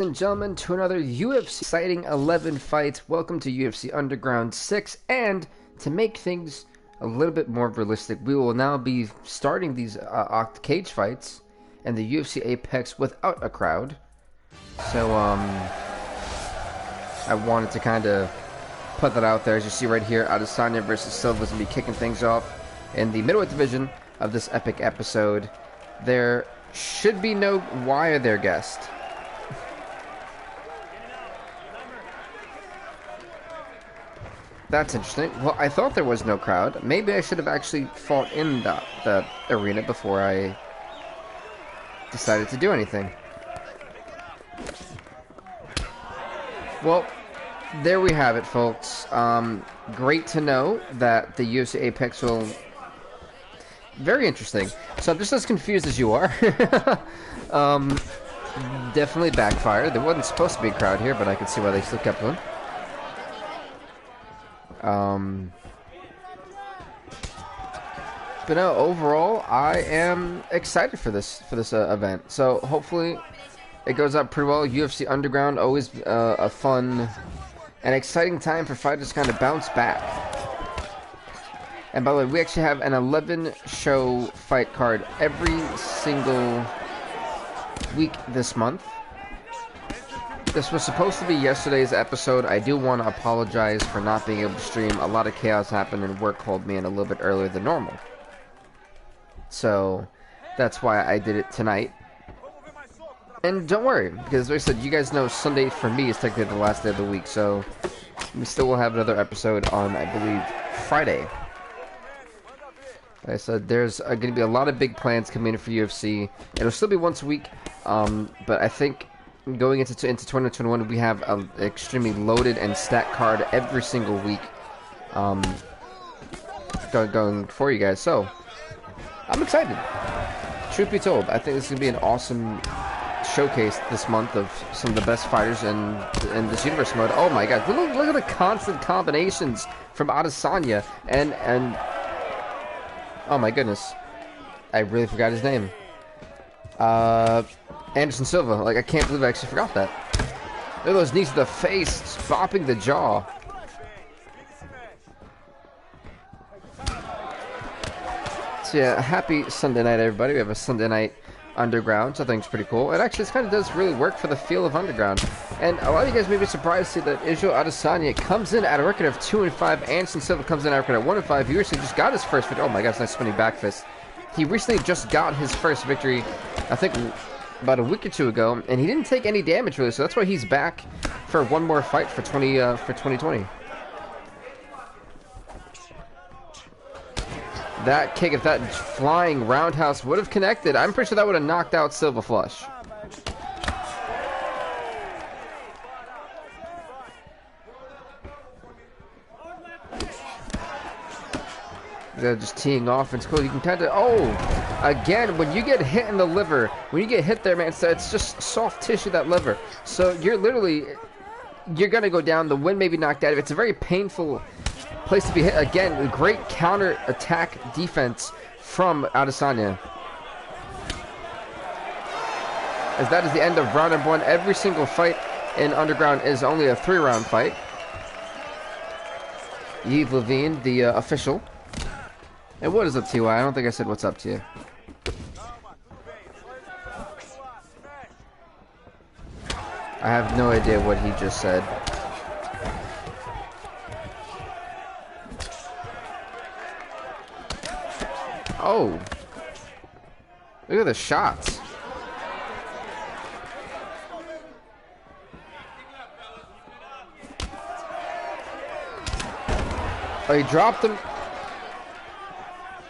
And gentlemen, to another UFC exciting 11 fights. Welcome to UFC Underground 6, and to make things a little bit more realistic, we will now be starting these cage fights and the UFC Apex without a crowd. So I wanted to kind of put that out there. As you see right here, Adesanya versus Silva is going to be kicking things off in the middleweight division of this epic episode. There should be no wire there, guest. That's interesting. Well, I thought there was no crowd. Maybe I should have actually fought in the arena before I decided to do anything. Well, there we have it, folks. Great to know that the UFC Apex will... Very interesting. So I'm just as confused as you are. Definitely backfired. There wasn't supposed to be a crowd here, but I could see why they still kept one. But no, overall, I am excited for this event. So hopefully, it goes up pretty well. UFC Underground, always a fun and exciting time for fighters to kind of bounce back. And by the way, we actually have an 11-show fight card every single week this month. This was supposed to be yesterday's episode. I do want to apologize for not being able to stream. A lot of chaos happened and work called me in a little bit earlier than normal. So, that's why I did it tonight. And don't worry, because like I said, you guys know Sunday for me is technically the last day of the week. So, we still will have another episode on, I believe, Friday. Like I said, there's going to be a lot of big plans coming in for UFC. It'll still be once a week, but I think... Going into 2021, we have an extremely loaded and stacked card every single week going for you guys. So, I'm excited. Truth be told, I think this is going to be an awesome showcase this month of some of the best fighters in this universe mode. Oh my god, look at the constant combinations from Adesanya and oh my goodness, I really forgot his name. Anderson Silva. Like, I can't believe I actually forgot that. Look at those knees to the face, bopping the jaw. So yeah, happy Sunday night, everybody. We have a Sunday night Underground, so I think it's pretty cool. And actually, this kind of does really work for the feel of Underground. And a lot of you guys may be surprised to see that Israel Adesanya comes in at a record of 2-5. Anderson Silva comes in at a record of 1-5. He recently just got his first victory. Oh my gosh, nice spinning back fist. He recently just got his first victory, I think, about a week or two ago, and he didn't take any damage really, so that's why he's back for one more fight for 2020. That kick, if that flying roundhouse would have connected, I'm pretty sure that would have knocked out Silva flush. They're just teeing off, and it's cool. You can kind of, again, when you get hit in the liver, when you get hit there, man, it's just soft tissue, that liver. So you're going to go down. The wind may be knocked out of it. It's a very painful place to be hit. Again, great counter-attack defense from Adesanya. As that is the end of round number 1. Every single fight in Underground is only a 3-round fight. Yves Levine, the official. And what is up, T.Y.? I don't think I said what's up to you. I have no idea what he just said. Oh. Look at the shots. Oh, he dropped him.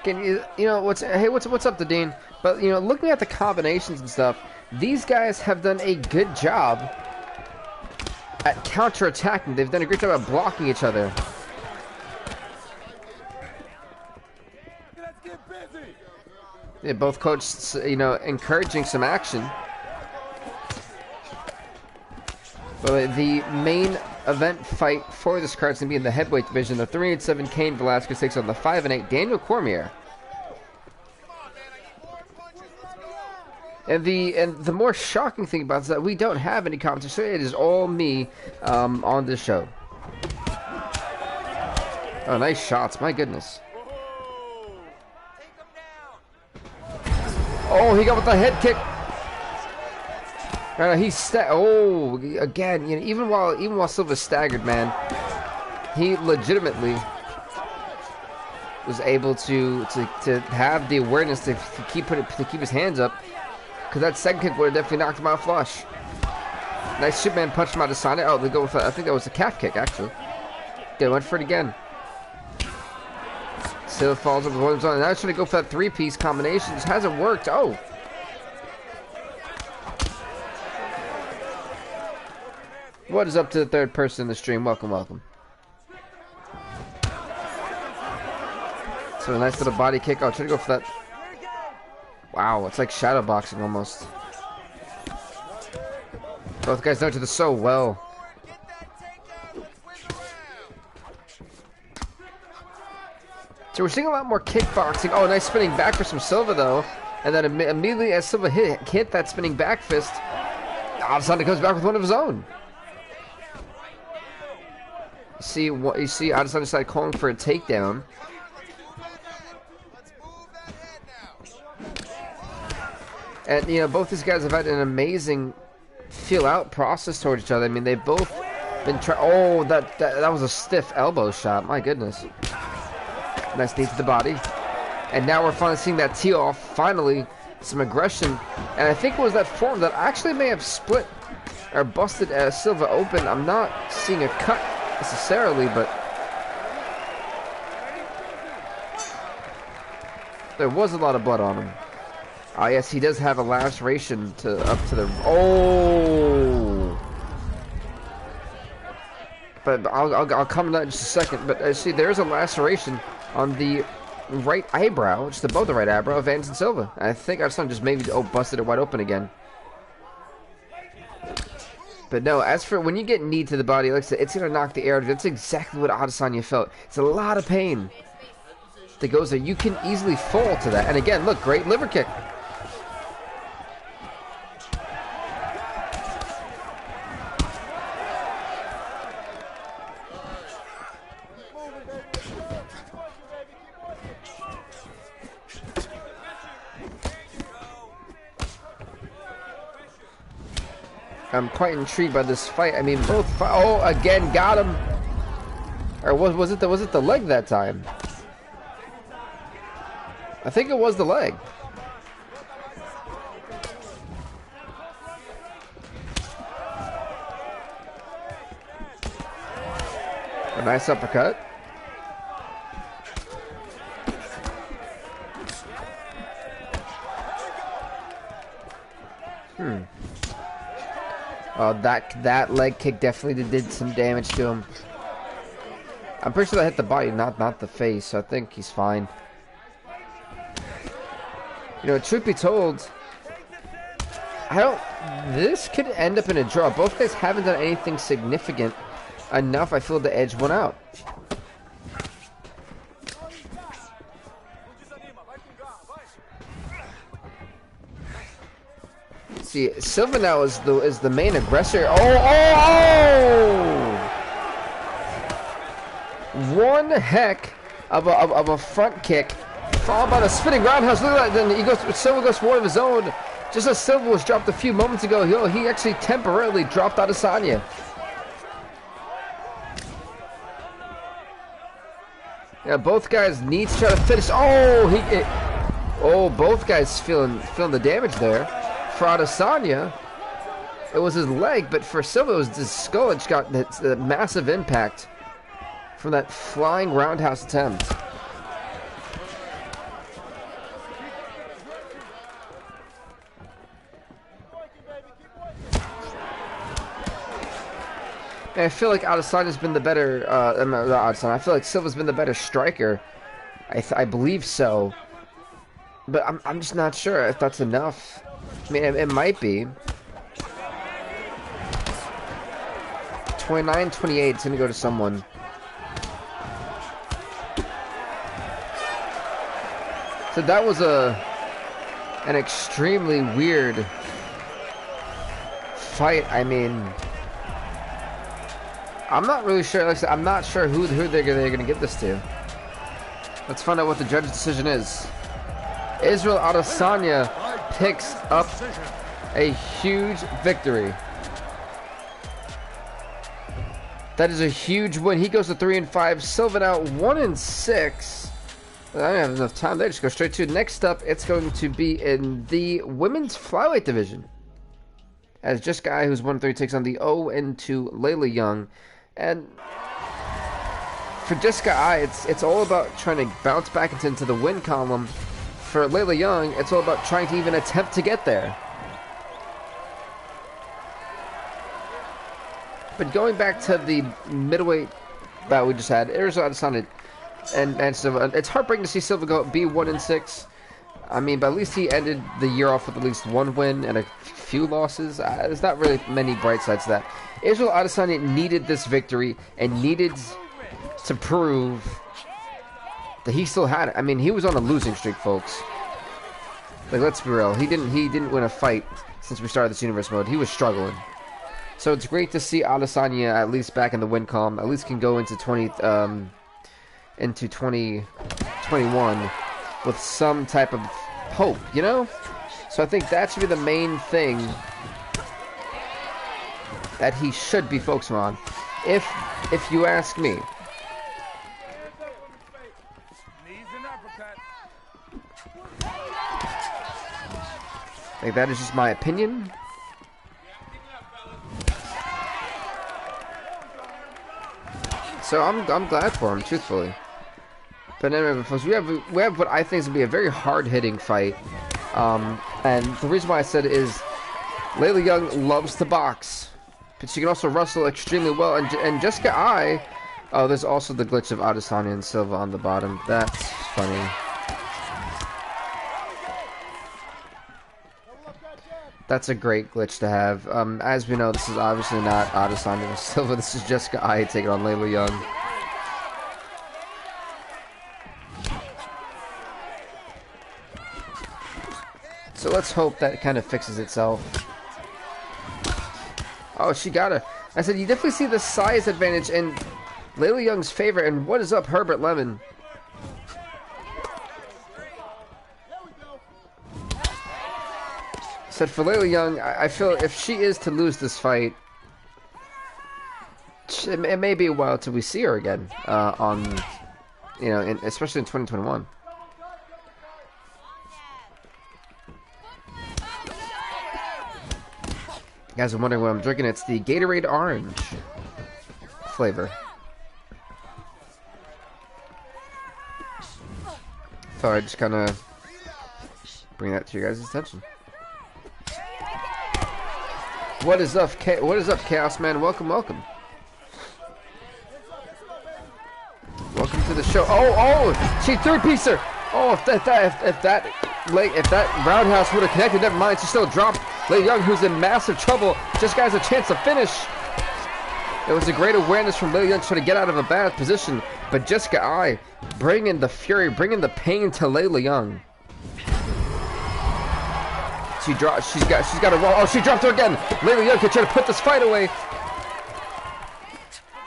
Can you know what's up to Dean? But you know, looking at the combinations and stuff, these guys have done a good job at counter-attacking. They've done a great job at blocking each other. Yeah, both coaches, you know, encouraging some action. But the main event fight for this card is going to be in the heavyweight division. The 3-7 Kane Velasquez takes on the 5-8 Daniel Cormier. And the more shocking thing about it is that we don't have any commentary. So it is all me on this show. Oh, nice shots! My goodness. Oh, he got with the head kick. Oh, again, you know, even while Silva's staggered, man, he legitimately was able to have the awareness to keep his hands up, because that second kick would have definitely knocked him out flush. Nice Superman punch him out of Sonic. Oh, they go with I think that was a calf kick actually. They went for it again. Silva falls over the one zone. Now he's trying to go for that three-piece combination. Just hasn't worked. Oh. What is up to the third person in the stream? Welcome, welcome. So a nice little body kick. Oh, try to go for that. Wow, it's like shadow boxing almost. Both guys know each other so well. So we're seeing a lot more kickboxing. Oh, nice spinning back fist from Silva though. And then immediately as Silva hit that spinning back fist, Adesanya comes back with one of his own. You see Adesanya side calling for a takedown. And you know, both these guys have had an amazing feel-out process towards each other. I mean, they've both been oh, that was a stiff elbow shot. My goodness. Nice knee to the body. And now we're finally seeing that tee off. Finally, some aggression. And I think it was that form that actually may have split or busted Silva open. I'm not seeing a cut necessarily, but there was a lot of blood on him. Ah, yes, he does have a laceration up to the... Oh! But I'll come to that in just a second. But see, there's a laceration on the right eyebrow, just above the right eyebrow of Anderson Silva. I think Adesanya just maybe busted it wide open again. But no, as for when you get knee to the body, like I said, it's going to knock the air out of you. That's exactly what Adesanya felt. It's a lot of pain that goes there. You can easily fall to that. And again, look, great liver kick. I'm quite intrigued by this fight. I mean, oh, again, got him. Or was it the leg that time? I think it was the leg. A nice uppercut. Oh, that leg kick definitely did some damage to him. I'm pretty sure that hit the body, not the face, so I think he's fine. You know, truth be told, this could end up in a draw. Both guys haven't done anything significant enough, I feel, to edge one out. See, Silva now is the main aggressor. Oh! One heck of a front kick, followed by the spinning roundhouse. Look at that! Then Silva goes for one of his own. Just as Silva was dropped a few moments ago, he actually temporarily dropped Adesanya. Yeah, both guys need to try to finish. Oh, both guys feeling the damage there. For Adesanya, it was his leg, but for Silva, it was his skull. It got that massive impact from that flying roundhouse attempt. And I feel like Adesanya's been the better. Not Adesanya. I feel like Silva's been the better striker. I believe so, but I'm just not sure if that's enough. I mean, it might be. 29-28, it's going to go to someone. So that was a an extremely weird fight. I mean, I'm not really sure. Like I said, I'm not sure who they're gonna give this to. Let's find out what the judge's decision is. Israel Adesanya picks up a huge victory. That is a huge win. He goes to 3-5. Silva now 1-6. I don't have enough time there. Just go straight to it. Next up, it's going to be in the women's flyweight division, as Jessica Ai, who's 1-3, takes on the 0-2 Layla Young. And for Jessica Ai, it's all about trying to bounce back into the win column. For Layla Young, it's all about trying to even attempt to get there. But going back to the middleweight bout we just had, Israel Adesanya and Silva, it's heartbreaking to see Silva be 1-6. I mean, but at least he ended the year off with at least one win and a few losses. There's not really many bright sides to that. Israel Adesanya needed this victory and needed to prove that he still had it. I mean, he was on a losing streak, folks. Like, let's be real. He didn't win a fight since we started this universe mode. He was struggling. So it's great to see Adesanya at least back in the win column. At least can go into 2021 with some type of hope, you know? So I think that should be the main thing that he should be focusing on, if you ask me. Like, that is just my opinion. So I'm glad for him, truthfully. But anyway, folks, we have what I think is gonna be a very hard-hitting fight. And the reason why I said it is Layla Young loves to box, but she can also wrestle extremely well. And Jessica Ai, oh, there's also the glitch of Adesanya and Silva on the bottom. That's funny. That's a great glitch to have. As we know, this is obviously not Adesanya and Silva. This is Jessica Ai taking on Layla Young. So let's hope that kind of fixes itself. Oh, she got her. I said, you definitely see the size advantage in Layla Young's favor. And what is up, Herbert Lemon? Said for Layla Young, I feel if she is to lose this fight, it may be a while till we see her again especially in 2021. You guys are wondering what I'm drinking. It's the Gatorade Orange flavor. Thought I'd just kind of bring that to your guys' attention. What is up, Chaos Man? Welcome. Welcome to the show. Oh, she three-pieced her. Oh, if that roundhouse would have connected, never mind. She still dropped Layla Young, who's in massive trouble. Just has a chance to finish. It was a great awareness from Layla Young trying to get out of a bad position, but Jessica Ai bringing the fury, bringing the pain to Layla Young. She's got a roll. Oh, she dropped her again. Layla Young can try to put this fight away.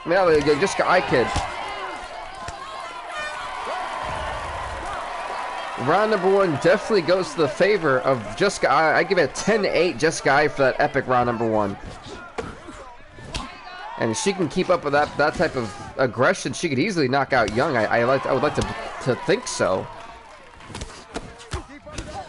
Now Layla Young, Jessica Ai kid. Round number one definitely goes to the favor of Jessica Ai. I give it a 10-8 Jessica Ai for that epic round number one. And if she can keep up with that type of aggression, she could easily knock out Young. I would like to think so.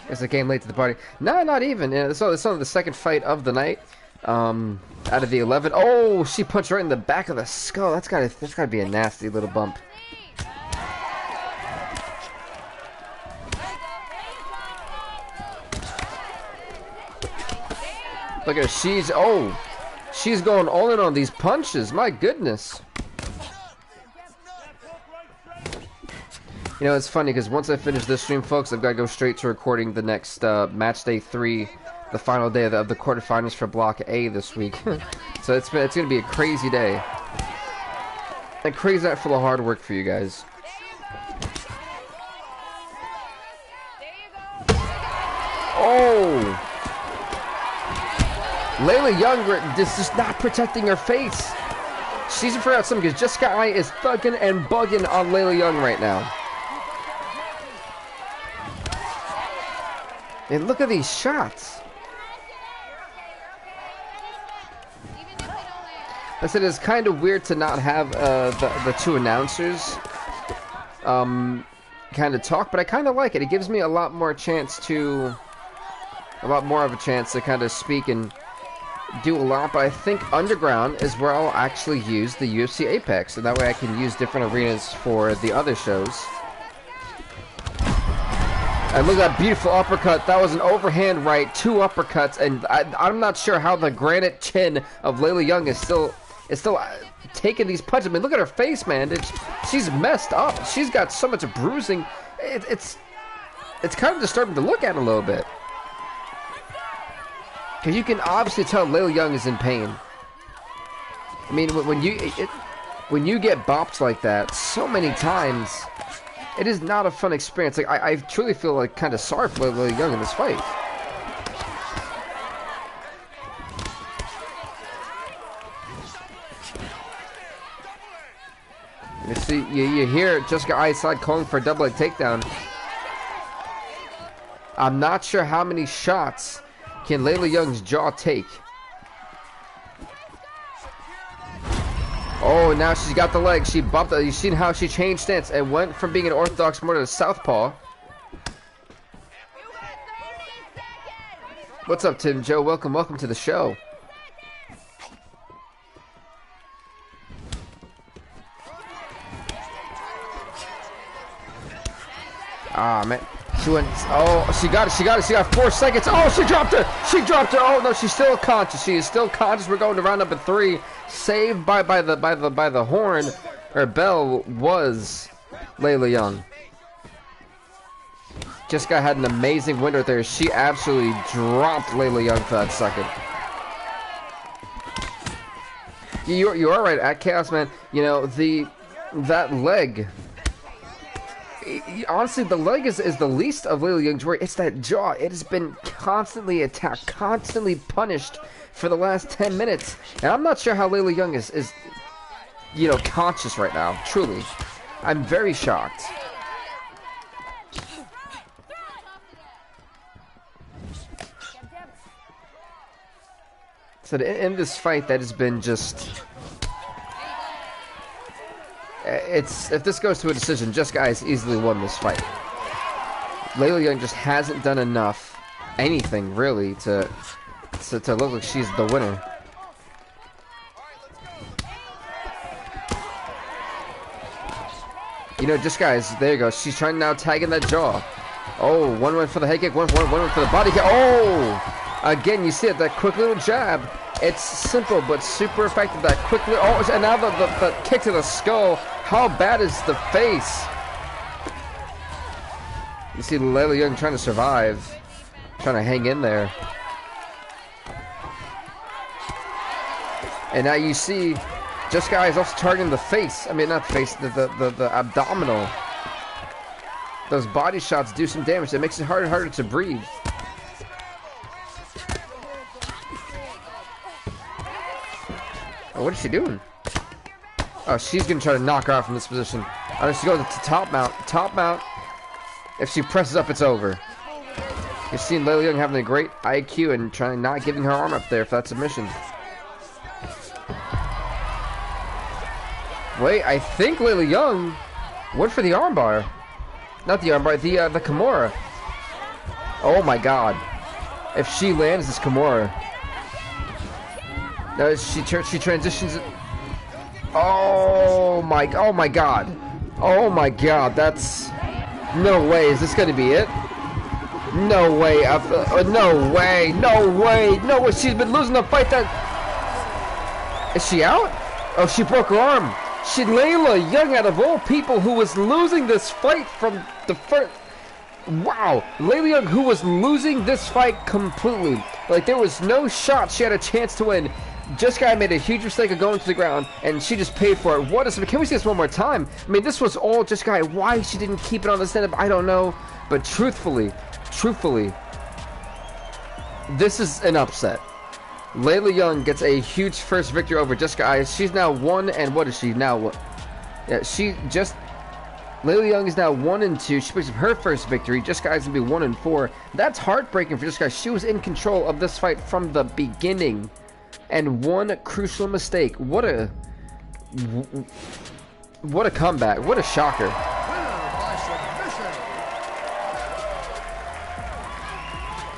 Guess I came late to the party. No, not even. It's only the second fight of the night. Out of the 11. Oh, she punched right in the back of the skull. That's gotta be a nasty little bump. Look at her. She's going all in on these punches. My goodness. You know, it's funny because once I finish this stream, folks, I've got to go straight to recording the next match day 3, the final day of the quarterfinals for Block A this week. So it's going to be a crazy day. A crazy night full of hard work for you guys. Layla Young is just not protecting her face. She's afraid of something because Jessica Ai is thugging and bugging on Layla Young right now. And look at these shots. I said it's kind of weird to not have the two announcers kind of talk, but I kind of like it. It gives me a lot more of a chance to kind of speak and do a lot. But I think Underground is where I'll actually use the UFC Apex, and that way I can use different arenas for the other shows. And look at that beautiful uppercut. That was an overhand right, 2 uppercuts, and I'm not sure how the granite chin of Layla Young is still taking these punches. I mean, look at her face, man. She's messed up. She's got so much bruising. It's kind of disturbing to look at a little bit. Because you can obviously tell Layla Young is in pain. I mean, when you get bopped like that so many times, it is not a fun experience. Like I truly feel like kind of sorry for Layla Young in this fight. You see, you hear Jessica Ai's side calling for a double leg takedown. I'm not sure how many shots can Layla Young's jaw take. Oh, now she's got the leg. She bumped it. You've seen how she changed stance and went from being an orthodox more to a southpaw. What's up, Tim Joe? Welcome to the show. Ah, man. She went. Oh, she got it. She got 4 seconds. Oh, she dropped her. Oh no, she's still conscious. She is still conscious. We're going to round number 3. Saved by the horn or bell was Layla Young. Jessica had an amazing window there. She absolutely dropped Layla Young for that second. You are right at Chaos, man. You know that leg. Honestly, the leg is the least of Layla Young's worry. It's that jaw. It has been constantly attacked, constantly punished for the last 10 minutes. And I'm not sure how Layla Young is conscious right now. Truly. I'm very shocked. So in this fight that has been just... if this goes to a decision, Jessica Ai has easily won this fight. Layla Young just hasn't done anything really to look like she's the winner. You know, Jessica Ai, there you go. She's trying now tagging that jaw. Oh, one went for the head kick, one went for the body kick. Oh, again, you see it, that quick little jab. It's simple but super effective. That quick little, oh, and now the kick to the skull. How bad is the face? You see Layla Young trying to survive, trying to hang in there. And now you see Jessica Ai is also targeting the face. I mean, not the face, the abdominal. Those body shots do some damage. It makes it harder and harder to breathe. Oh, what is she doing? Oh, she's going to try to knock her out from this position. Oh, she goes to top mount. Top mount. If she presses up, it's over. You've seen Layla Young having a great IQ and trying not giving her arm up there for that submission. Wait, I think Layla Young went for the armbar. Not the armbar, the Kimura. Oh my god. If she lands this Kimura. No, she transitions it. Oh my god. Oh my god, that's... No way, is this gonna be it? No way, no way, no way, no way, she's been losing the fight that... Is she out? Oh, she broke her arm. Layla Young, out of all people, who was losing this fight from the first... Wow, Layla Young, who was losing this fight completely. Like, there was no shot she had a chance to win. Jessica Ai made a huge mistake of going to the ground, and she just paid for it. What is... Can we see this one more time? I mean, this was all Jessica Ai. Why she didn't keep it on the stand-up, I don't know. But truthfully, this is an upset. Layla Young gets a huge first victory over Jessica Eye. She's now 1 and what is she now? What? Yeah, Layla Young is now 1 and 2. She picks up her first victory. Jessica Eye's gonna be 1 and 4. That's heartbreaking for Jessica Eye. She was in control of this fight from the beginning, and one crucial mistake. What a comeback! What a shocker!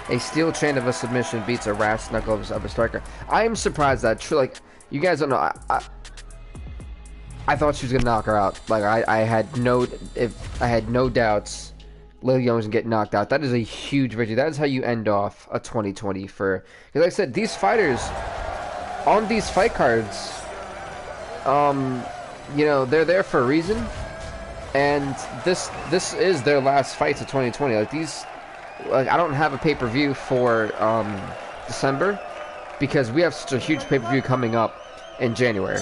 A steel chain of a submission beats a rat's knuckle of a striker. I am surprised that like you guys don't know. I thought she was gonna knock her out. Like I had no doubts. Layla Young's gonna get knocked out. That is a huge victory. That is how you end off a 2020 for. Because like I said, these fighters on these fight cards, you know, they're there for a reason, and this is their last fights of 2020. Like these. Like, I don't have a pay-per-view for December because we have such a huge pay-per-view coming up in January.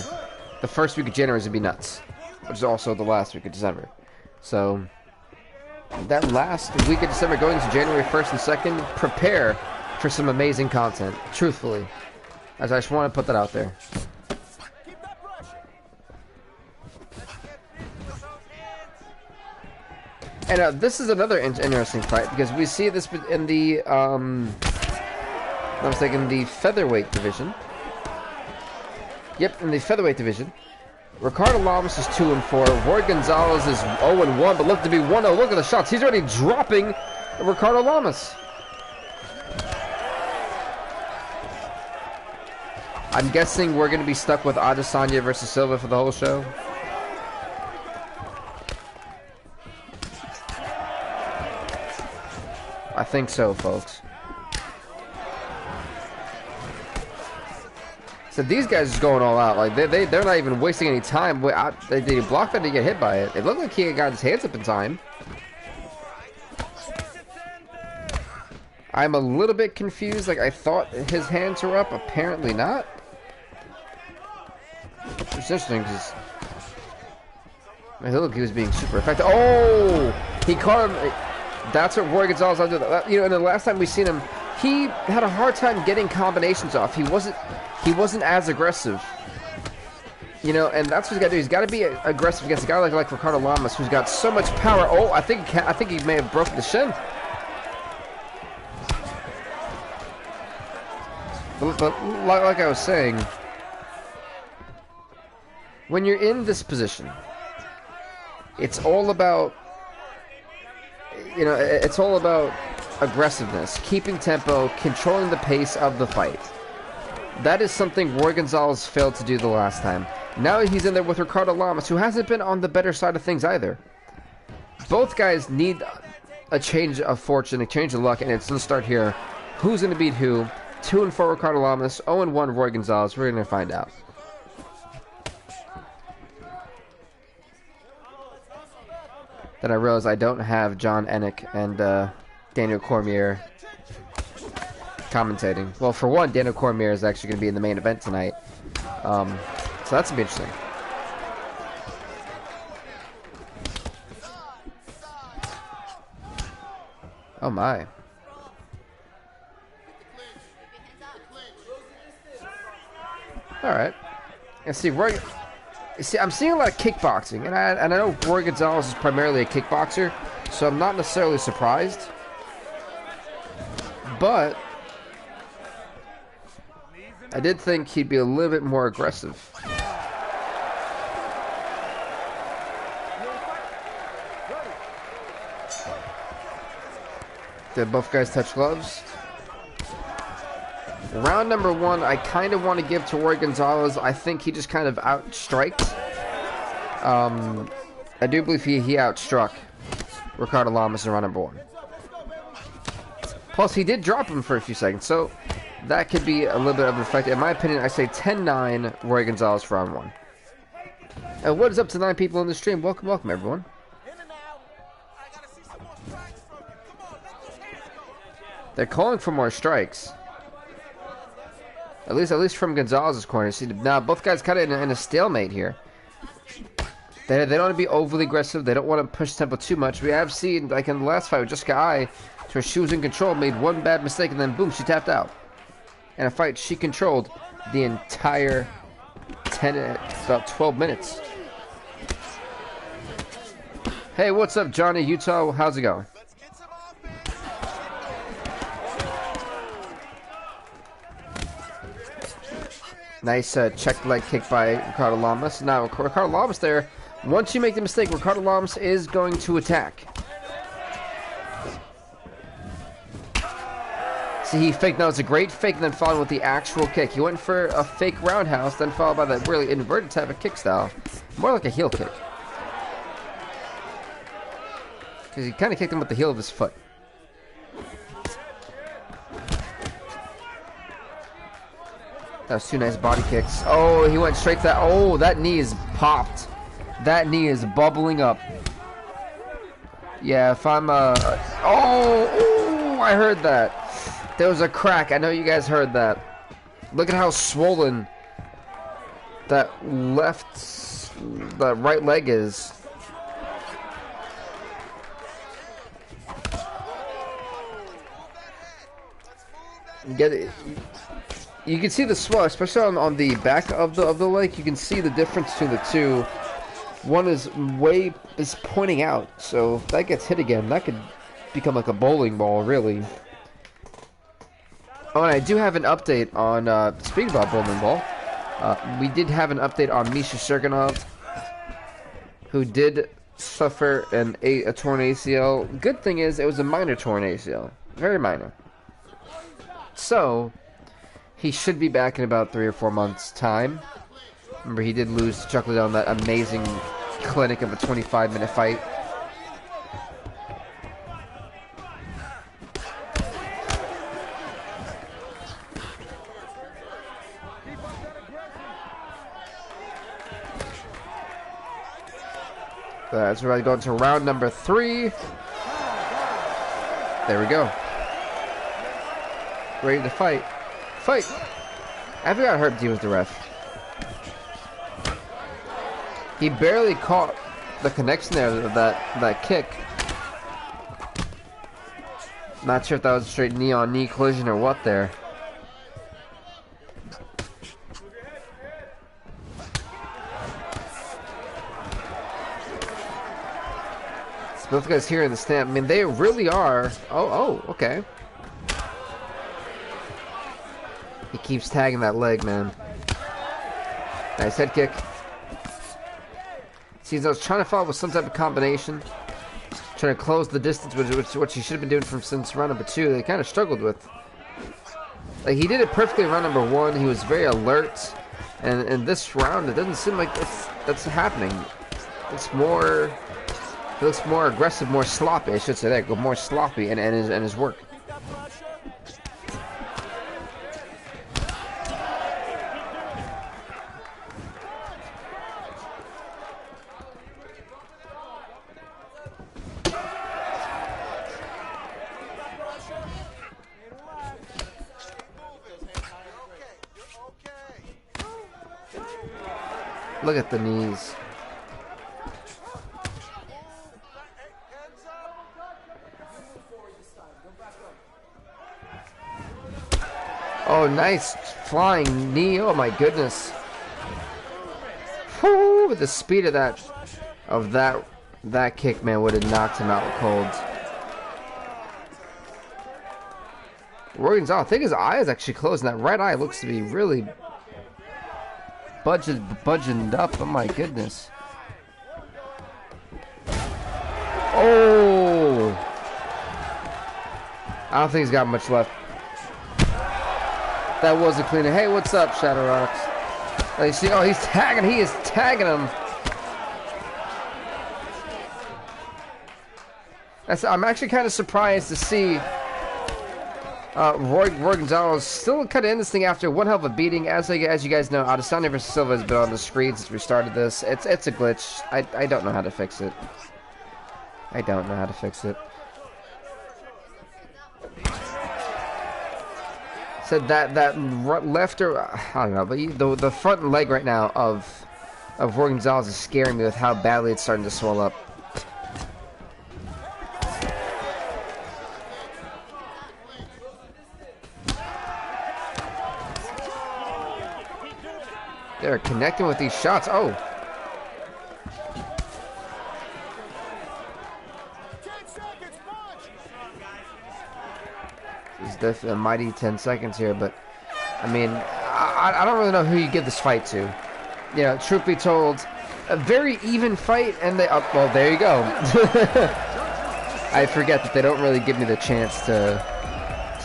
The first week of January is going to be nuts, which is also the last week of December. So that last week of December going into January 1st and 2nd, prepare for some amazing content, truthfully. As I just want to put that out there. And this is another interesting fight because we see this in the, I'm mistaken, the featherweight division. Yep, in the featherweight division. Ricardo Lamas is 2 and 4. Roy Gonzalez is 0 and 1, but look to be 1-0. Look at the shots. He's already dropping Ricardo Lamas. I'm guessing we're going to be stuck with Adesanya versus Silva for the whole show. I think so, folks. So these guys are going all out. Like they're not even wasting any time. They blocked that to get hit by it. It looked like he got his hands up in time. I'm a little bit confused. Like I thought his hands were up. Apparently not. It's interesting because it looked like he was being super effective. Oh, he caught him. That's what Roy Gonzalez did. You know, and the last time we seen him, he had a hard time getting combinations off. He wasn't as aggressive. You know, and that's what he's got to do. He's got to be aggressive against a guy like Ricardo Lamas, who's got so much power. Oh, I think he may have broken the shin. But like I was saying, when you're in this position, it's all about. You know, it's all about aggressiveness, keeping tempo, controlling the pace of the fight. That is something Roy Gonzalez failed to do the last time. Now he's in there with Ricardo Lamas, who hasn't been on the better side of things either. Both guys need a change of fortune, a change of luck, and it's going to start here. Who's going to beat who? 2 and 4 Ricardo Lamas, 0 and 1 Roy Gonzalez. We're going to find out. Then I realized I don't have John Enick and Daniel Cormier commentating. Well, for one, Daniel Cormier is actually going to be in the main event tonight. So that's going to be interesting. Oh my. Alright. And see, I'm seeing a lot of kickboxing, and I know Roy Gonzalez is primarily a kickboxer, so I'm not necessarily surprised. But I did think he'd be a little bit more aggressive. Did both guys touch gloves? Round number 1, I kind of want to give to Roy Gonzalez. I think he just kind of outstriked. I do believe he outstruck Ricardo Lamas in round number 1. Plus, he did drop him for a few seconds, so that could be a little bit of an effect. In my opinion, I say 10-9 Roy Gonzalez for round 1. And what is up to 9 people in the stream? Welcome, welcome, everyone. They're calling for more strikes. At least from Gonzalez's corner. See, now both guys kind of in a stalemate here. They don't want to be overly aggressive. They don't want to push tempo too much. We have seen, like in the last fight with Jessica Eye, where she was in control, made one bad mistake, and then boom, she tapped out. in a fight she controlled the entire about 12 minutes. Hey, what's up, Johnny, Utah? How's it going? Nice check leg kick by Ricardo Lamas. Now, Ricardo Lamas there, once you make the mistake, Ricardo Lamas is going to attack. See, he faked. That was a great fake, and then followed with the actual kick. He went for a fake roundhouse, then followed by that really inverted type of kick style. More like a heel kick. Because he kind of kicked him with the heel of his foot. That was 2 nice body kicks. Oh, he went straight to that. Oh, that knee is popped. That knee is bubbling up. Yeah, if I'm oh, I heard that. There was a crack. I know you guys heard that. Look at how swollen that right leg is. Get it? You can see the swell, especially on the back of the leg. You can see the difference between the two. One is pointing out, so if that gets hit again, that could become like a bowling ball, really. Oh, and I do have an update on, speaking about bowling ball, we did have an update on Misha Sergenov, who did suffer a torn ACL. Good thing is, it was a minor torn ACL. Very minor. So, he should be back in about 3 or 4 months' time. Remember, he did lose to Chuck Liddell in that amazing clinic of a 25-minute fight. So we're going to round number 3. There we go. Ready to fight. Fight! I forgot Herb D was the ref. He barely caught the connection there of that kick. Not sure if that was a straight knee-on-knee collision or what there. Both guys here in the stand. I mean, they really are. Oh, okay. He keeps tagging that leg, man. Nice head kick. See, I was trying to follow with some type of combination, trying to close the distance, which he should have been doing since round number 2. They kind of struggled with. Like, he did it perfectly in round number 1. He was very alert, and in this round, it doesn't seem like that's happening. It's more. He looks more aggressive, more sloppy, I should say that. Go more sloppy in his work. Look at the knees. Oh, nice flying knee. Oh my goodness. Whoo, with the speed of that kick, man, would have knocked him out cold. Rogan's, I think his eye is actually closed, and that right eye looks to be really budging up. Oh my goodness. Oh, I don't think he's got much left. That was a cleaner. Hey, what's up, Shadow Rocks? You see, oh, he's tagging. He is tagging him. I'm actually kind of surprised to see Roy Gonzalez still kind of in this thing after one hell of a beating. As you guys know, Adesanya vs. Silva has been on the screen since we started this. It's a glitch. I don't know how to fix it. I don't know how to fix it. Said that left or I don't know, but the front leg right now of Roy Gonzalez is scaring me with how badly it's starting to swell up. there, connecting with these shots. Oh. It's definitely a mighty 10 seconds here, but I mean, I don't really know who you give this fight to. You know, truth be told, a very even fight, and they, well, there you go. I forget that they don't really give me the chance to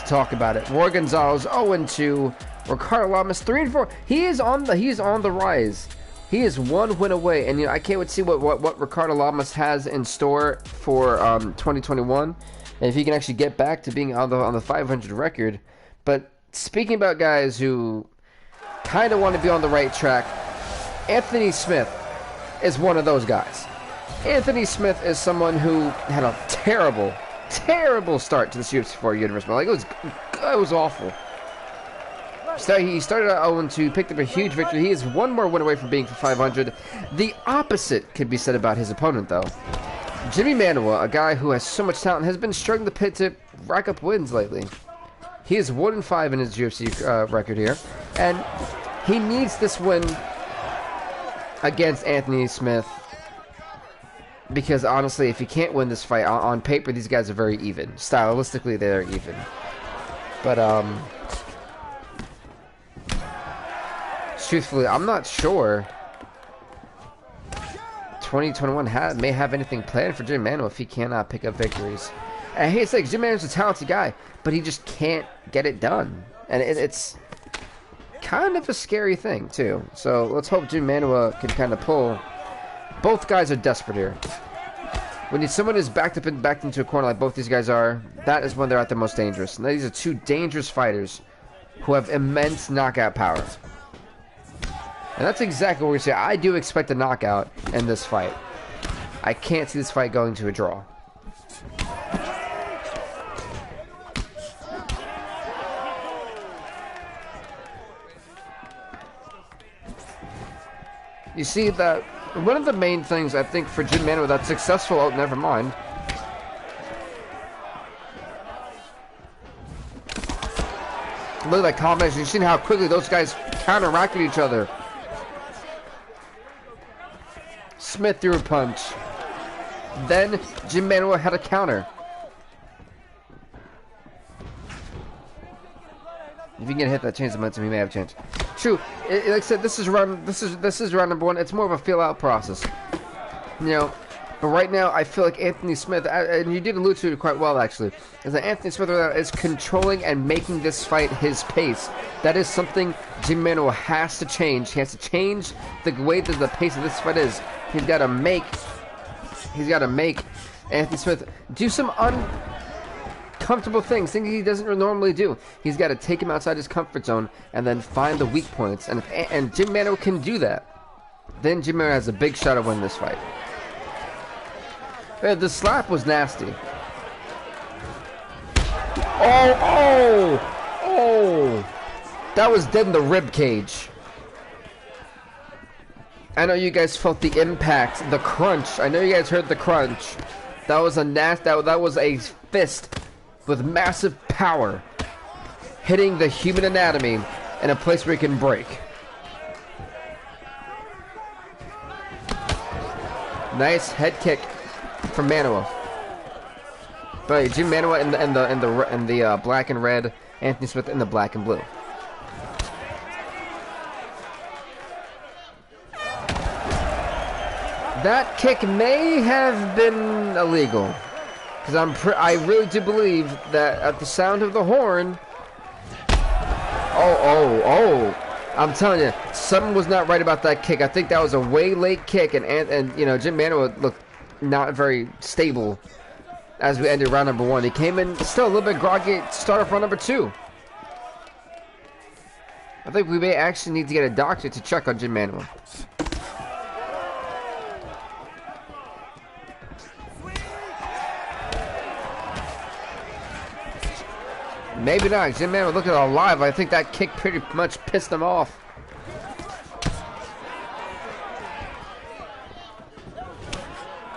talk about it. Roy Gonzalez 0-2, Ricardo Lamas 3-4. He is on the rise. He is one win away, and you know, I can't wait to see what Ricardo Lamas has in store for 2021, and if he can actually get back to being on the 500 record. But speaking about guys who kind of want to be on the right track, Anthony Smith is one of those guys. Anthony Smith is someone who had a terrible start to this UFC 4 universe. Like, it was awful. He started out 0-2, picked up a huge victory. He is one more win away from being for 500. The opposite could be said about his opponent, though. Jimmy Manuel, a guy who has so much talent, has been struggling to rack up wins lately. He is 1-5 in his UFC record here, and he needs this win against Anthony Smith, because honestly, if he can't win this fight, on paper these guys are very even. Stylistically, they're even. But truthfully, I'm not sure 2021 may have anything planned for Jim Manuel if he cannot pick up victories. And I hate to say, Jim Manuel's a talented guy, but he just can't get it done. And it's kind of a scary thing, too. So let's hope Jim Manuel can kind of pull. Both guys are desperate here. When someone is backed into a corner like both these guys are, that is when they're at their most dangerous. And these are two dangerous fighters who have immense knockout power. And that's exactly what we're saying. I do expect a knockout in this fight. I can't see this fight going to a draw. You see that one of the main things I think for Jim Manuel that's successful, oh, never mind. Look at that combination. You've seen how quickly those guys counteracted each other. Smith threw a punch. Then Jim Manuel had a counter. If you can hit that, change the momentum, he may have a chance. True. Like I said, this is round number one. It's more of a feel-out process, you know. But right now, I feel like Anthony Smith, and you did allude to it quite well, actually, is that Anthony Smith is controlling and making this fight his pace. That is something Jim Manuel has to change. He has to change the way that the pace of this fight is. He's got to make Anthony Smith do some uncomfortable things he doesn't normally do. He's got to take him outside his comfort zone and then find the weak points. And if Jim Manuel can do that, then Jim Manuel has a big shot at winning this fight. The slap was nasty. Oh! That was dead in the rib cage. I know you guys felt the impact, the crunch. I know you guys heard the crunch. That was a that was a fist with massive power hitting the human anatomy in a place where it can break. Nice head kick from Manuel. But Jim Manuel in the black and red, Anthony Smith in the black and blue. That kick may have been illegal, because I really do believe that at the sound of the horn. Oh! I'm telling you, something was not right about that kick. I think that was a way late kick, and you know, Jim Manuel looked not very stable as we ended round number one. He came in still a little bit groggy to start off round number two. I think we may actually need to get a doctor to check on Jim Manuel. Maybe not. Jim Manuel looking alive. I think that kick pretty much pissed him off.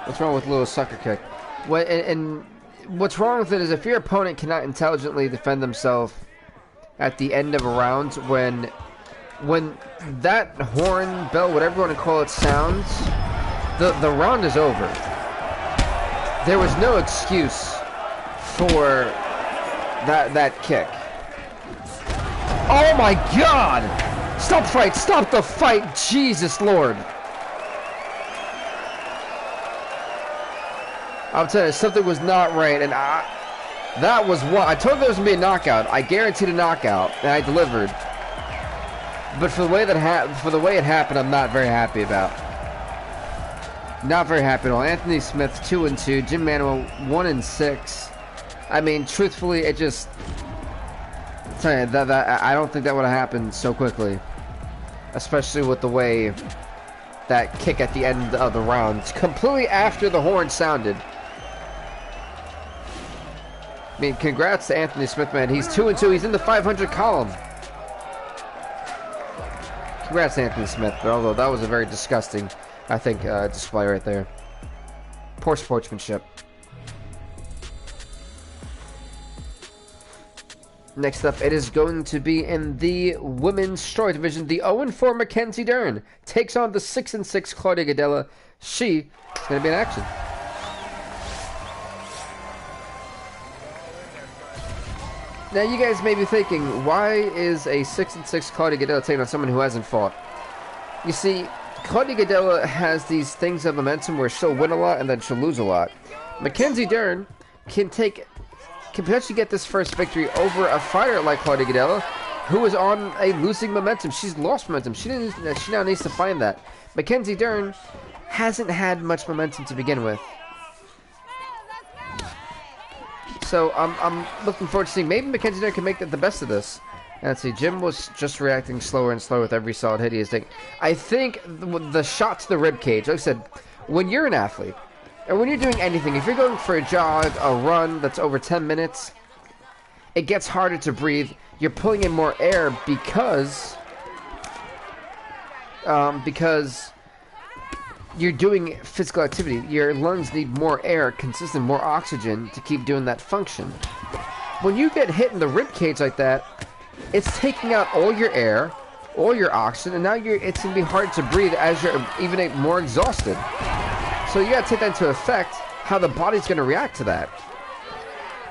What's wrong with a little sucker kick? And what's wrong with it is if your opponent cannot intelligently defend themselves at the end of a round when when that horn, bell, whatever you want to call it, sounds, the round is over. There was no excuse for that kick. Oh my God! Stop fight! Stop the fight! Jesus Lord! I'm telling you, something was not right, and that was what I told you there was gonna be a knockout. I guaranteed a knockout, and I delivered. But for the way it happened, I'm not very happy about. Not very happy at all. Anthony Smith 2-2, Jim Manuel 1-6. I mean, truthfully, it just. I'm telling you, that I don't think that would have happened so quickly, especially with the way that kick at the end of the round, completely after the horn sounded. I mean, congrats to Anthony Smith, man. He's 2-2. He's in the 500 column. Congrats to Anthony Smith, but although that was a very disgusting, I think, display right there. Poor sportsmanship. Next up, it is going to be in the women's strawweight division. The 0-4 Mackenzie Dern takes on the 6-6 Claudia Gadelha. She is going to be in action. Now, you guys may be thinking, why is a 6-6 Claudia Gadelha taking on someone who hasn't fought? You see, Claudia Gadelha has these things of momentum where she'll win a lot and then she'll lose a lot. Mackenzie Dern can potentially get this first victory over a fighter like Claudia Gadelha, who is on a losing momentum. She's lost momentum. She now needs to find that. Mackenzie Dern hasn't had much momentum to begin with. So I'm looking forward to seeing. Maybe Mackenzie Dern can make the best of this. And let's see, Jim was just reacting slower and slower with every solid hit he is taking. I think the shot to the rib cage, like I said, when you're an athlete, and when you're doing anything, if you're going for a jog, a run that's over 10 minutes, it gets harder to breathe. You're pulling in more air because you're doing physical activity. Your lungs need more air, consistent, more oxygen to keep doing that function. When you get hit in the rib cage like that, it's taking out all your air, all your oxygen, and now it's going to be hard to breathe as you're even more exhausted. So you got to take that into effect, how the body's going to react to that.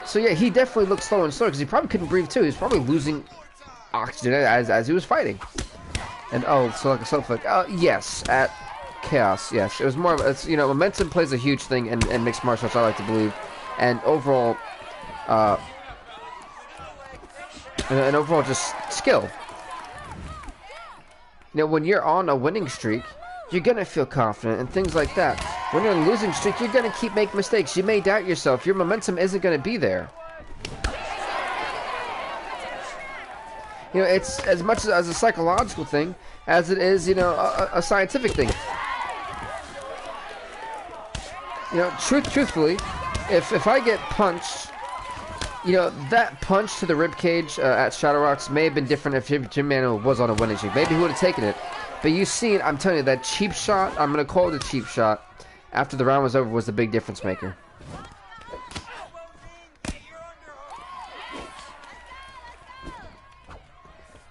So yeah, he definitely looked slow and slow because he probably couldn't breathe too. He was probably losing oxygen as he was fighting. And so like a slow flick. Yes, at Chaos, yes. It was more of a, momentum plays a huge thing in mixed martial arts, I like to believe. And overall, and overall just skill. When you're on a winning streak, you're going to feel confident and things like that. When you're on a losing streak, you're going to keep making mistakes. You may doubt yourself. Your momentum isn't going to be there. It's as much as a psychological thing as it is, a scientific thing. Truthfully, if I get punched, that punch to the ribcage at Shadow Rocks may have been different if Jim Manuel was on a winning streak. Maybe he would have taken it. But you've seen, I'm telling you, that cheap shot, I'm going to call it a cheap shot, after the round was over, was the big difference maker. I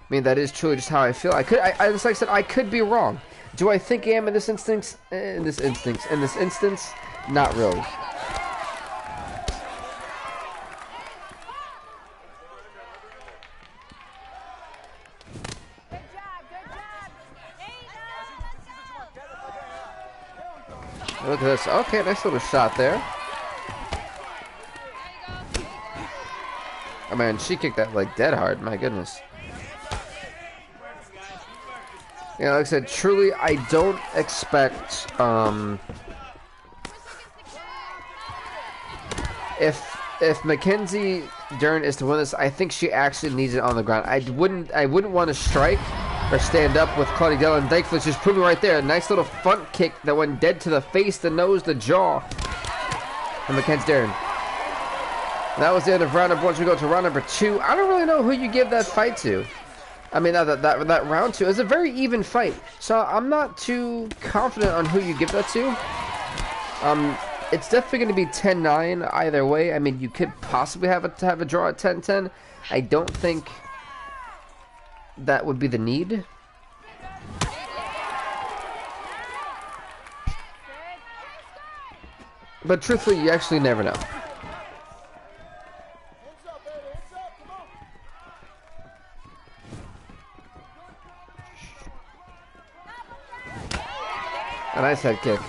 mean, that is truly just how I feel. Just like I said, I could be wrong. Do I think I am in this instance? In this instance, not really. Look at this. Okay, nice little shot there. Oh man, she kicked that like dead hard. My goodness. Like I said, truly, I don't expect, if Mackenzie Dern is to win this, I think she actually needs it on the ground. I wouldn't want to strike or stand up with Claudia Gadelha, and thankfully she's proving right there. A nice little front kick that went dead to the face, the nose, the jaw. And Mackenzie Dern. That was the end of round number 1. We go to round number 2. I don't really know who you give that fight to. I mean, that round 2 is a very even fight, so I'm not too confident on who you give that to. It's definitely going to be 10-9 either way. I mean, you could possibly have a draw at 10-10. I don't think that would be the need. But truthfully, you actually never know. A nice head kick.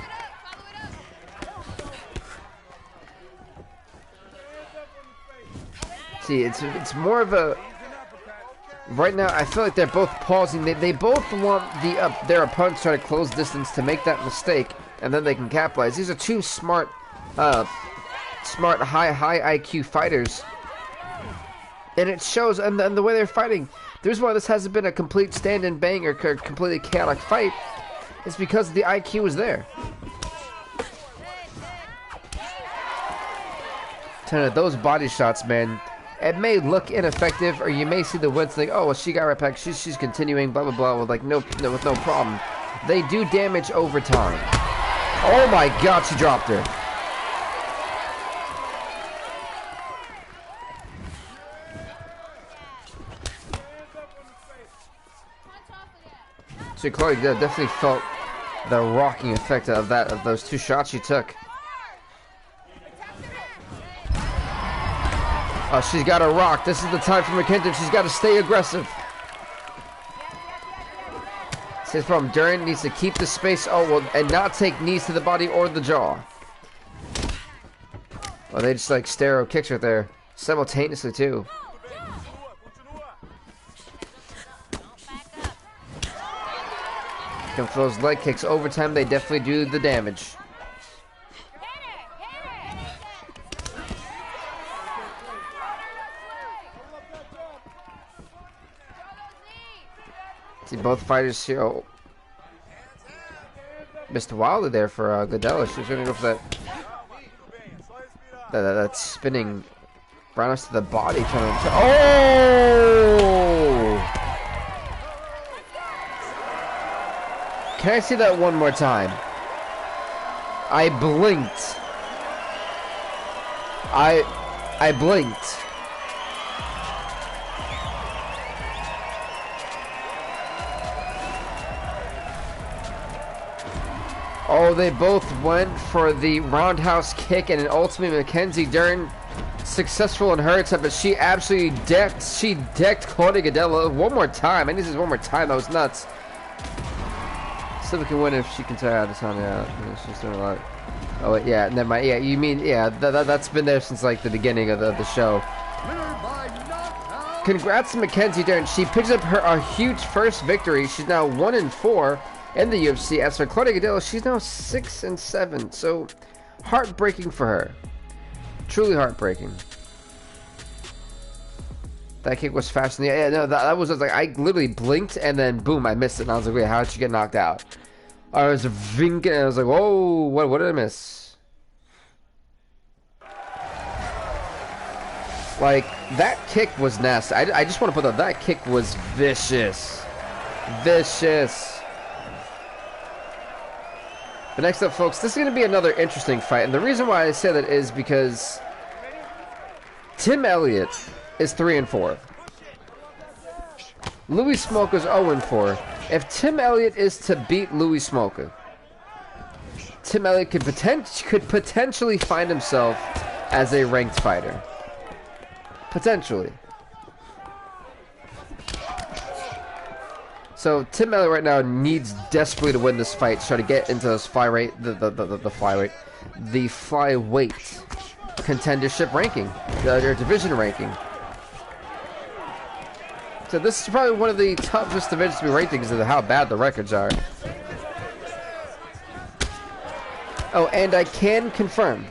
See, it's more of a... Right now, I feel like they're both pausing. They both want their opponents to try to close distance to make that mistake, and then they can capitalize. These are two smart, high IQ fighters, and it shows. And the way they're fighting, the reason why this hasn't been a complete stand and bang or completely chaotic fight is because the IQ was there. Those body shots, man. It may look ineffective, or you may see the woods think, oh, well, she got right back. She's continuing, blah, blah, blah, with, like, with no problem. They do damage over time. Oh, my God, she dropped her. So Chloe definitely felt the rocking effect of those two shots she took. Oh, she's got to rock. This is the time for McKenzie. She's got to stay aggressive. His problem, Duran needs to keep the space, and not take knees to the body or the jaw. Well, they just like stereo kicks right there, simultaneously too. And for those leg kicks, over time they definitely do the damage. See, both fighters here. Oh, missed wildly there for Godella. She was going to go for that spinning roundhouse to the body. Oh! Can I see that one more time? I blinked. I blinked. Oh, they both went for the roundhouse kick, and ultimately Mackenzie Dern successful in her attempt, but she absolutely decked Claudia Godella one more time. I need this one more time. That was nuts. Still can win if she can tire out this one. Yeah, she's doing a lot. Oh wait, yeah, never mind. Yeah, you mean that's been there since like the beginning of the show. Congrats to Mackenzie Dern. She picks up a huge first victory. She's now 1-4. In the UFC. As for Claudia Godella, she's now 6-7. So heartbreaking for her. Truly heartbreaking. That kick was fast. Yeah, no, that was like I literally blinked and then boom, I missed it. And I was like, wait, how did she get knocked out? I was vinking. I was like, whoa, what did I miss? Like that kick was nasty. I just want to put that kick was vicious, vicious. But next up, folks, this is going to be another interesting fight. And the reason why I say that is because Tim Elliott is 3-4. Louis Smolka's 0-4. If Tim Elliott is to beat Louis Smolka, Tim Elliott could potentially find himself as a ranked fighter. Potentially. So Tim Elliott right now needs desperately to win this fight to try to get into this flyweight contendership ranking, their division ranking. So this is probably one of the toughest divisions to be ranked because of how bad the records are. Oh, and I can confirm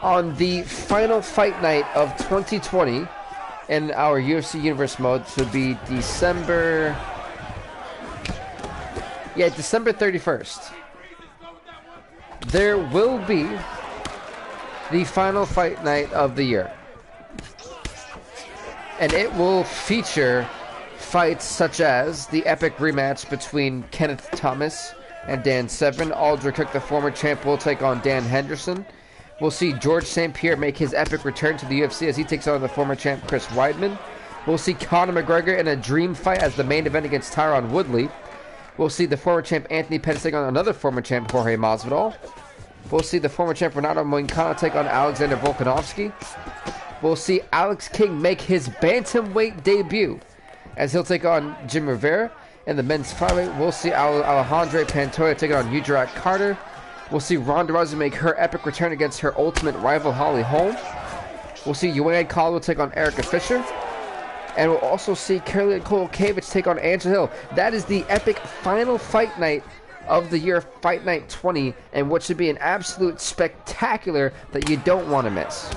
on the final fight night of 2020 in our UFC Universe mode, to be December 31st. There will be the final fight night of the year. And it will feature fights such as the epic rematch between Kenneth Thomas and Dan Severn. Aldrich Cook, the former champ, will take on Dan Henderson. We'll see George St. Pierre make his epic return to the UFC as he takes on the former champ Chris Weidman. We'll see Conor McGregor in a dream fight as the main event against Tyron Woodley. We'll see the former champ Anthony Pettis take on another former champ Jorge Masvidal. We'll see the former champ Renato Moicano take on Alexander Volkanovski. We'll see Alex King make his bantamweight debut as he'll take on Jim Rivera. In the men's flyweight, we'll see Alejandra Pantoja take on Udrak Carter. We'll see Ronda Rousey make her epic return against her ultimate rival Holly Holm. We'll see Joanne Caldwell take on Erica Fisher. And we'll also see Karolina Kowalkiewicz take on Angela Hill. That is the epic final fight night of the year, Fight Night 20, and what should be an absolute spectacular that you don't want to miss.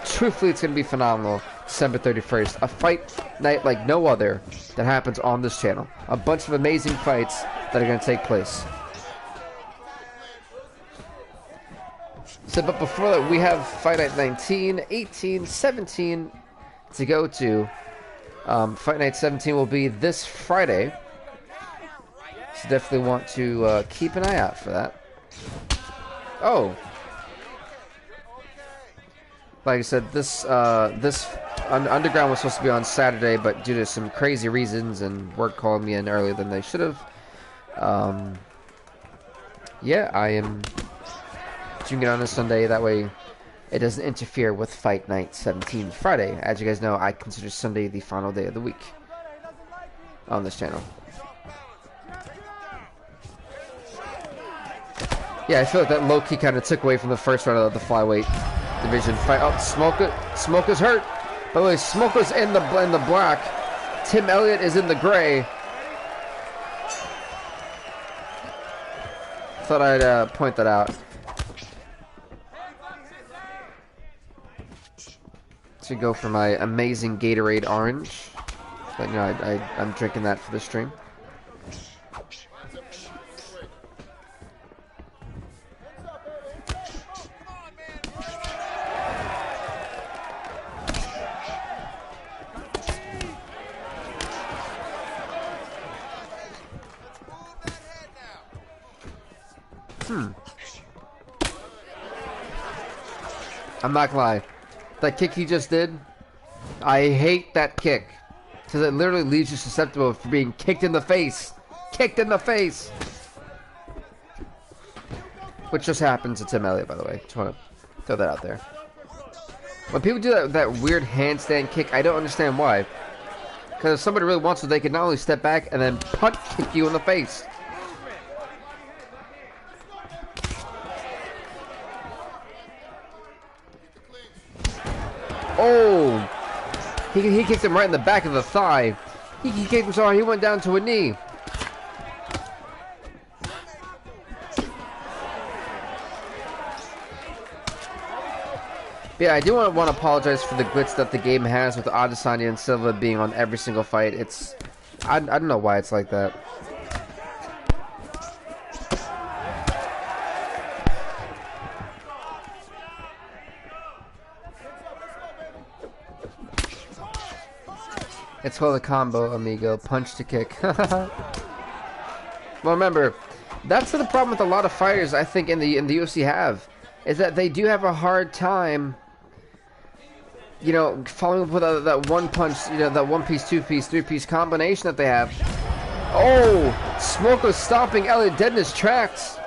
Truthfully, it's going to be phenomenal. December 31st, a fight night like no other that happens on this channel. A bunch of amazing fights that are going to take place. So, but before that, we have Fight Night 19, 18, 17 to go to. Fight Night 17 will be this Friday. So definitely want to keep an eye out for that. Oh. Like I said, this Underground was supposed to be on Saturday, but due to some crazy reasons and work calling me in earlier than they should have, yeah, I am doing it on a Sunday. That way it doesn't interfere with Fight Night 17 Friday. As you guys know, I consider Sunday the final day of the week on this channel. Yeah, I feel like that low-key kind of took away from the first round of the flyweight division fight. Oh, Smoker's hurt. By the way, Smoker's in the black. Tim Elliott is in the gray. Thought I'd point that out. To go for my amazing Gatorade orange. But you know, I'm drinking that for the stream. I'm not gonna lie. That kick he just did, I hate that kick. Because it literally leaves you susceptible for being kicked in the face. Kicked in the face! Which just happens to Tim Elliott, by the way. Just want to throw that out there. When people do that weird handstand kick, I don't understand why. Because if somebody really wants to, they can not only step back and then punch kick you in the face. Oh! He kicked him right in the back of the thigh. He kicked him so hard he went down to a knee. Yeah, I do want to apologize for the glitch that the game has with Adesanya and Silva being on every single fight. It's... I don't know why it's like that. It's called a combo, amigo. Punch to kick. Well, remember, that's the problem with a lot of fighters, I think, in the UFC have, is that they do have a hard time, you know, following up with that one punch, you know, that one piece, two piece, three piece combination that they have. Oh, Smoker's stopping Elliott dead in his tracks.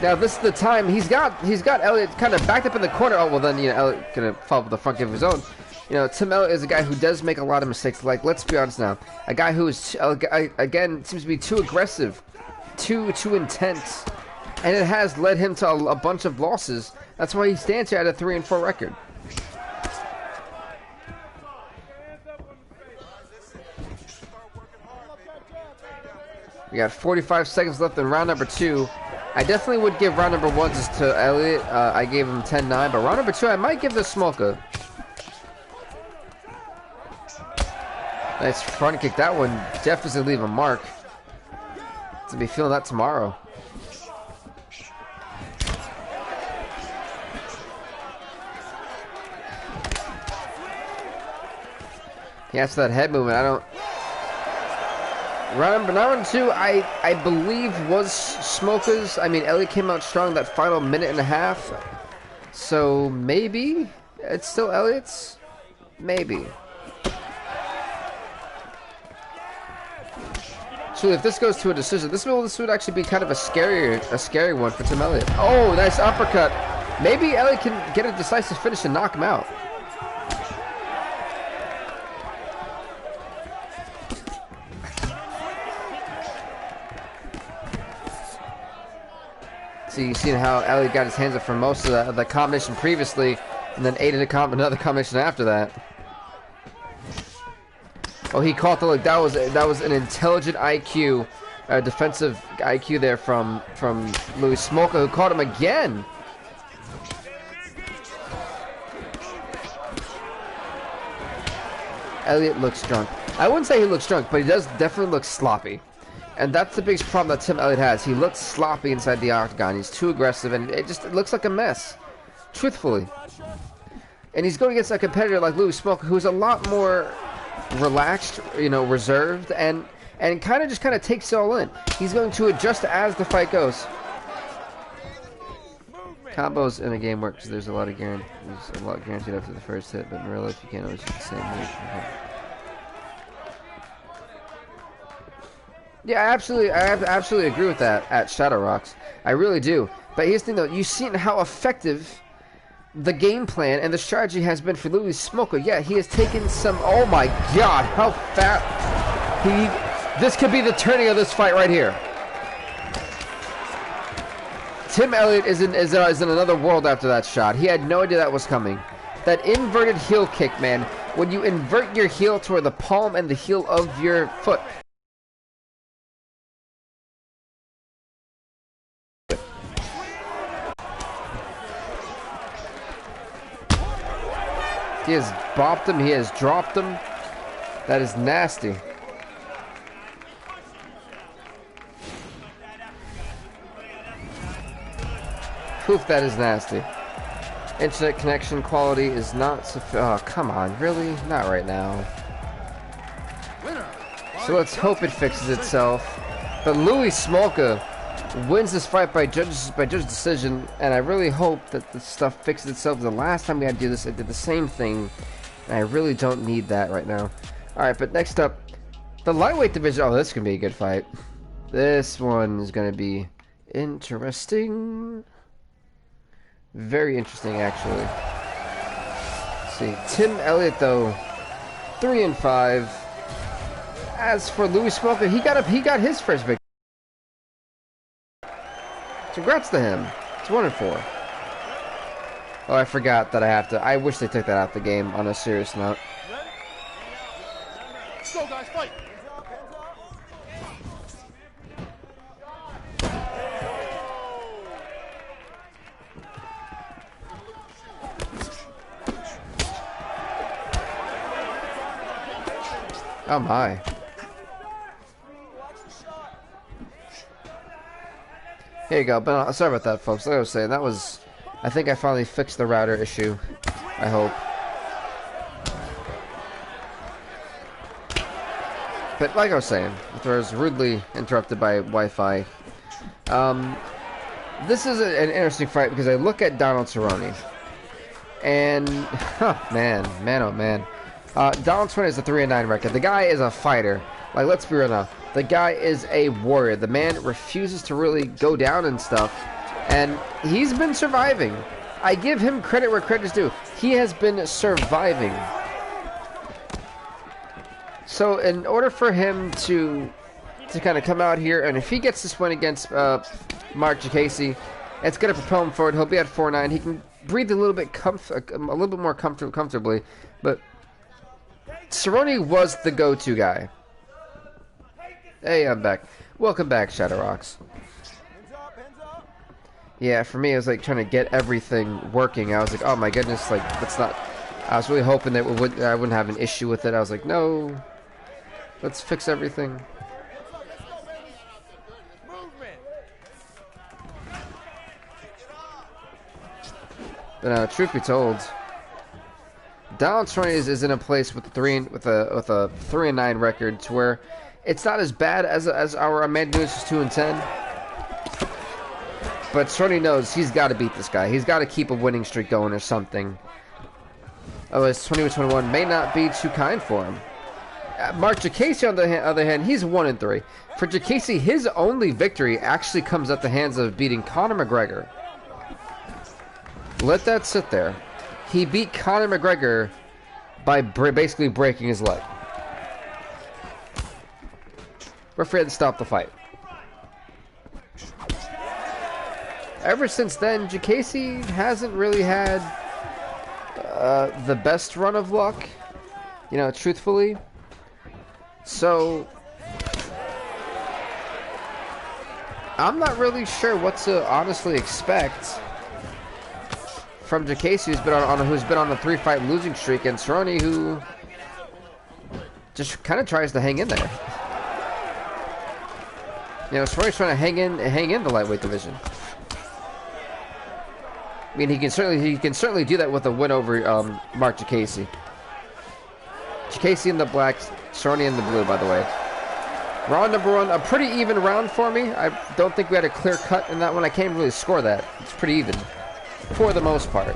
Now this is the time he's got Elliott kind of backed up in the corner. Oh well, then you know Elliott gonna fall with the front kick of his own. You know, Tim Elliott is a guy who does make a lot of mistakes. Like, let's be honest now, a guy who is again seems to be too aggressive, too intense, and it has led him to a bunch of losses. That's why he stands here at a 3-4 record. We got 45 seconds left in round number 2. I definitely would give round number 1 just to Elliott. I gave him 10-9, but round number 2 I might give the Smoker. Nice front kick. That one definitely leave a mark. To be feeling that tomorrow. Yeah, it's that head movement. I don't. Round number 2, I believe was Smoker's. I mean, Elliott came out strong that final minute and a half. So maybe it's still Elliott's. Maybe. Actually, if this goes to a decision, this would actually be kind of a scary one for Tim Elliott. Oh, nice uppercut. Maybe Elliott can get a decisive finish and knock him out. See, you've seen how Elliott got his hands up for most of the combination previously, and then ate another combination after that. Oh, he caught the look. That was an intelligent IQ, defensive IQ there from Louis Smolka, who caught him again. Elliott looks drunk. I wouldn't say he looks drunk, but he does definitely look sloppy. And that's the biggest problem that Tim Elliott has. He looks sloppy inside the octagon. He's too aggressive, and it looks like a mess. Truthfully. And he's going against a competitor like Louis Smolka, who's a lot more relaxed, you know, reserved, and kind of takes it all in. He's going to adjust as the fight goes. Combos in a game work because there's a lot guaranteed after the first hit, but in real life you can't always use the same move. Yeah, I absolutely agree with that at Shadow Rocks. I really do. But here's the thing, though. You've seen how effective the game plan and the strategy has been for Louis Smolka. Yeah, he has taken some... Oh, my God. How fat... This could be the turning of this fight right here. Tim Elliott is in another world after that shot. He had no idea that was coming. That inverted heel kick, man. When you invert your heel toward the palm and the heel of your foot... He has bopped him. He has dropped him. That is nasty. Poof, that is nasty. Internet connection quality is not sufficient. Oh, come on. Really? Not right now. So let's hope it fixes itself. But Louis Smolka wins this fight by judge's decision, and I really hope that the stuff fixes itself. The last time we had to do this, I did the same thing, and I really don't need that right now. Alright, but next up, the lightweight division. Oh, this is going to be a good fight. This one is going to be interesting. Very interesting, actually. Let's see. Tim Elliott, though, 3-5. As for Louis Smolka, he got his first victory. Congrats to him. It's 1-4. Oh, I forgot that I wish they took that out the game on a serious note. Let's go, guys, fight. Oh my. Here you go, but sorry about that, folks. Like I was saying, I think I finally fixed the router issue. I hope. But like I was saying, I was rudely interrupted by Wi-Fi. This is an interesting fight because I look at Donald Cerrone, and man, oh man. Donald Cerrone is a 3-9 record. The guy is a fighter. Like, let's be real now. The guy is a warrior. The man refuses to really go down and stuff. And he's been surviving. I give him credit where credit is due. He has been surviving. So, in order for him to kind of come out here, and if he gets this win against Mark Jacasey, it's going to propel him forward. He'll be at 4-9. He can breathe a little bit more comfortably. But Cerrone was the go-to guy. Hey, I'm back. Welcome back, Shadow Rocks. Yeah, for me, it was like trying to get everything working. I was like, oh my goodness, like, that's not... I was really hoping that I wouldn't have an issue with it. I was like, no, let's fix everything. But truth be told, Donald Cerrone is in a place with a 3-9 record to where it's not as bad as our Amanda Nunes is 2-10. But Cerrone knows he's got to beat this guy. He's got to keep a winning streak going or something. Otherwise, 21-21 may not be too kind for him. Mark Jacasey, on the other hand, he's 1-3. For Jacasey, his only victory actually comes at the hands of beating Conor McGregor. Let that sit there. He beat Conor McGregor by basically breaking his leg. Referee had to stop the fight. Ever since then, Jacasey hasn't really had the best run of luck, you know, truthfully. So I'm not really sure what to honestly expect from Jacasey, who's been on a 3-fight losing streak, and Cerrone, who just kind of tries to hang in there. You know, Cerrone's trying to hang in the lightweight division. I mean, he can certainly do that with a win over Mark Jacasey. Jacasey in the black, Cerrone in the blue, by the way. Round number 1, a pretty even round for me. I don't think we had a clear cut in that one. I can't really score that. It's pretty even, for the most part.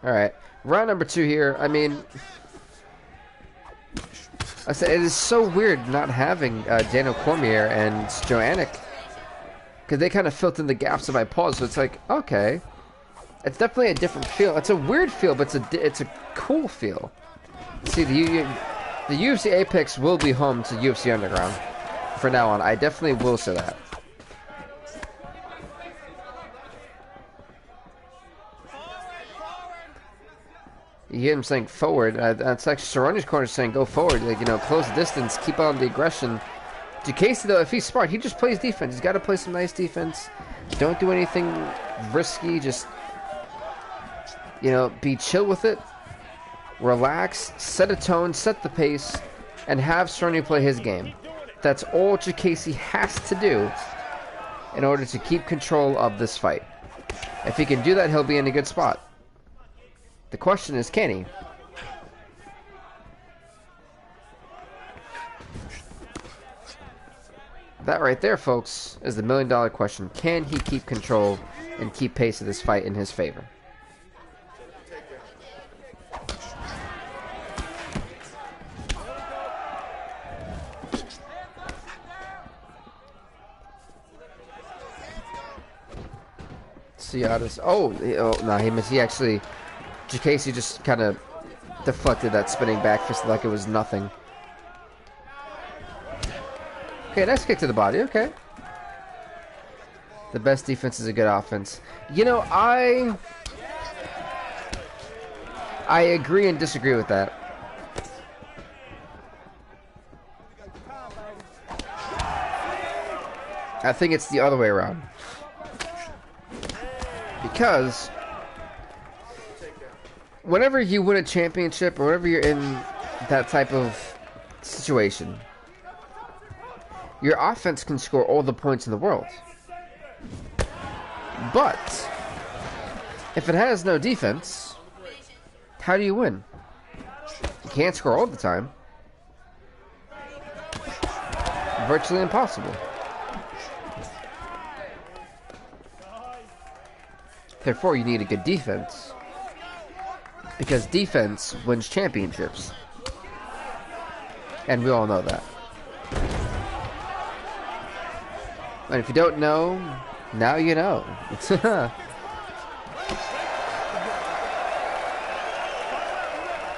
All right. Round number 2 here. I mean, I said it is so weird not having Daniel Cormier and Joannick, because they kind of filled in the gaps of my pause. So it's like, okay, it's definitely a different feel. It's a weird feel, but it's a cool feel. See, the UFC Apex will be home to UFC Underground for now on. I definitely will say that. You hear him saying forward. That's actually Cerrone's corner saying go forward. Like, you know, close the distance, keep on the aggression. Jacasey, though, if he's smart, he just plays defense. He's got to play some nice defense. Don't do anything risky. Just, you know, be chill with it. Relax, set a tone, set the pace, and have Cerrone play his game. That's all Jacasey has to do in order to keep control of this fight. If he can do that, he'll be in a good spot. The question is, can he? That right there, folks, is the $1 million question. Can he keep control and keep pace of this fight in his favor? Ciadas. Oh, no, he missed. He actually... Jacasey just kind of deflected that spinning back fist like it was nothing. Okay, nice kick to the body. Okay. The best defense is a good offense. You know, I agree and disagree with that. I think it's the other way around. Because whenever you win a championship, or whenever you're in that type of situation, your offense can score all the points in the world. But if it has no defense, how do you win? You can't score all the time. Virtually impossible. Therefore, you need a good defense. Because defense wins championships. And we all know that. And if you don't know, now you know.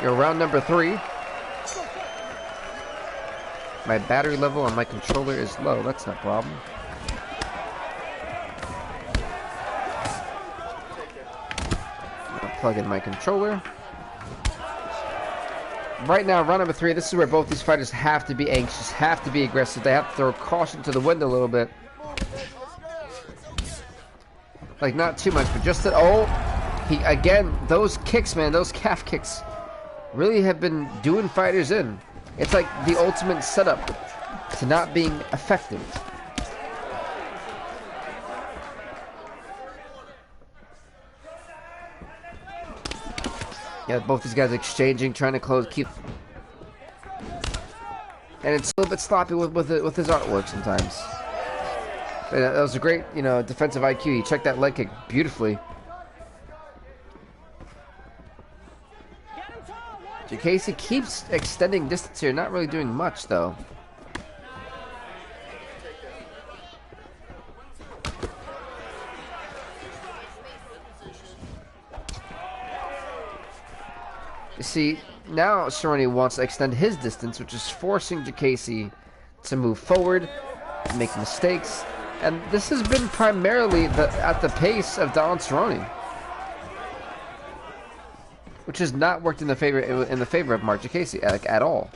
You're round number 3. My battery level on my controller is low. That's no problem. Plug in my controller. Right now, round number 3, this is where both these fighters have to be anxious, have to be aggressive. They have to throw caution to the wind a little bit. Like, not too much, but just that. Oh, he again, those kicks, man, those calf kicks really have been doing fighters in. It's like the ultimate setup to not being effective. Yeah, both these guys exchanging, trying to close, keep. and it's a little bit sloppy with his artwork sometimes. But that was a great, you know, defensive IQ. He checked that leg kick beautifully. JKC keeps extending distance here, not really doing much though. You see, now Cerrone wants to extend his distance, which is forcing JKC to move forward, make mistakes, and this has been primarily at the pace of Donald Cerrone, which has not worked in the favor of Mark JKC at all.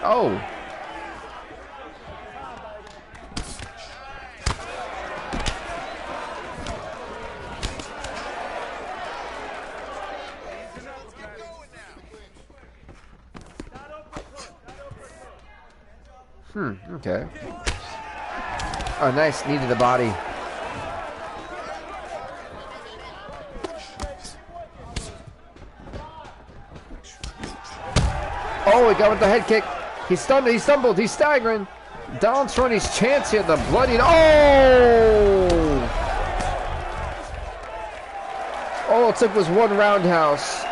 Oh. Okay. Oh, nice knee to the body. Oh, he got with the head kick. He stumbled, he's staggering. Donald Cerrone's chance here, the bloody... Oh! All it took was one roundhouse.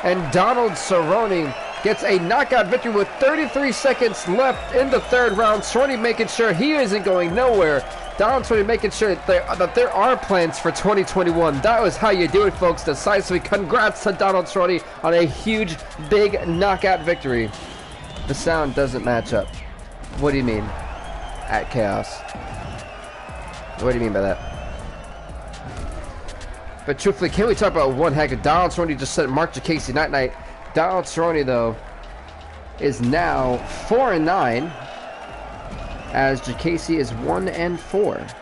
And Donald Cerrone gets a knockout victory with 33 seconds left in the third round. Cerrone making sure he isn't going nowhere. Donald Cerrone making sure that there are plans for 2021. That was how you do it, folks. Decisively, congrats to Donald Cerrone on a huge, big knockout victory. The sound doesn't match up. What do you mean? At Chaos. What do you mean by that? But truthfully, can we talk about one heck of Donald Cerrone just said Mark JKC night-night. Donald Cerrone, though, is now 4-9, as JKC is 1-4.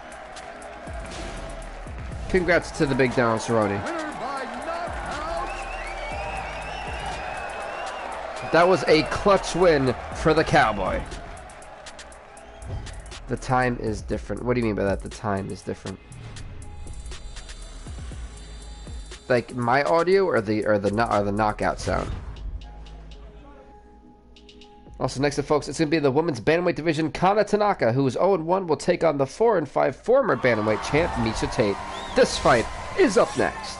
Congrats to the big Donald Cerrone. That was a clutch win for the Cowboy. The time is different. What do you mean by that? The time is different. Like my audio or the knockout sound. Also, next up, folks, it's going to be the women's bantamweight division. Kana Tanaka, who is 0-1, will take on the 4-5 former bantamweight champ Miesha Tate. This fight is up next.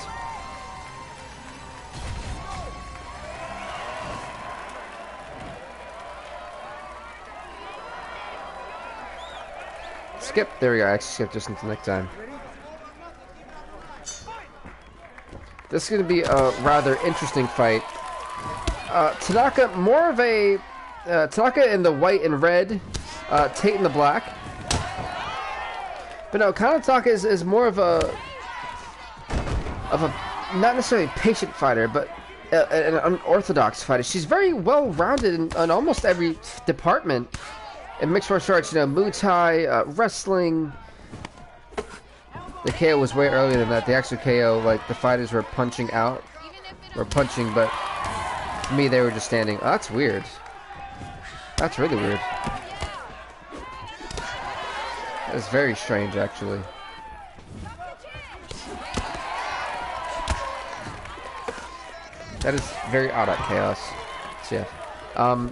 Skip. There we go. I actually skipped just until next time. This is going to be a rather interesting fight. Tanaka, more of a... Tanaka in the white and red, Tate in the black. But no, Kana Tanaka is more of a... not necessarily patient fighter, but an unorthodox fighter. She's very well-rounded in almost every department. In mixed martial arts, you know, Muay Thai, wrestling... The KO was way earlier than that. The actual KO, like, the fighters were punching out. Or punching, but to me, they were just standing. Oh, that's weird. That's really weird. That's very strange, actually. That is very odd at Chaos. So, yeah.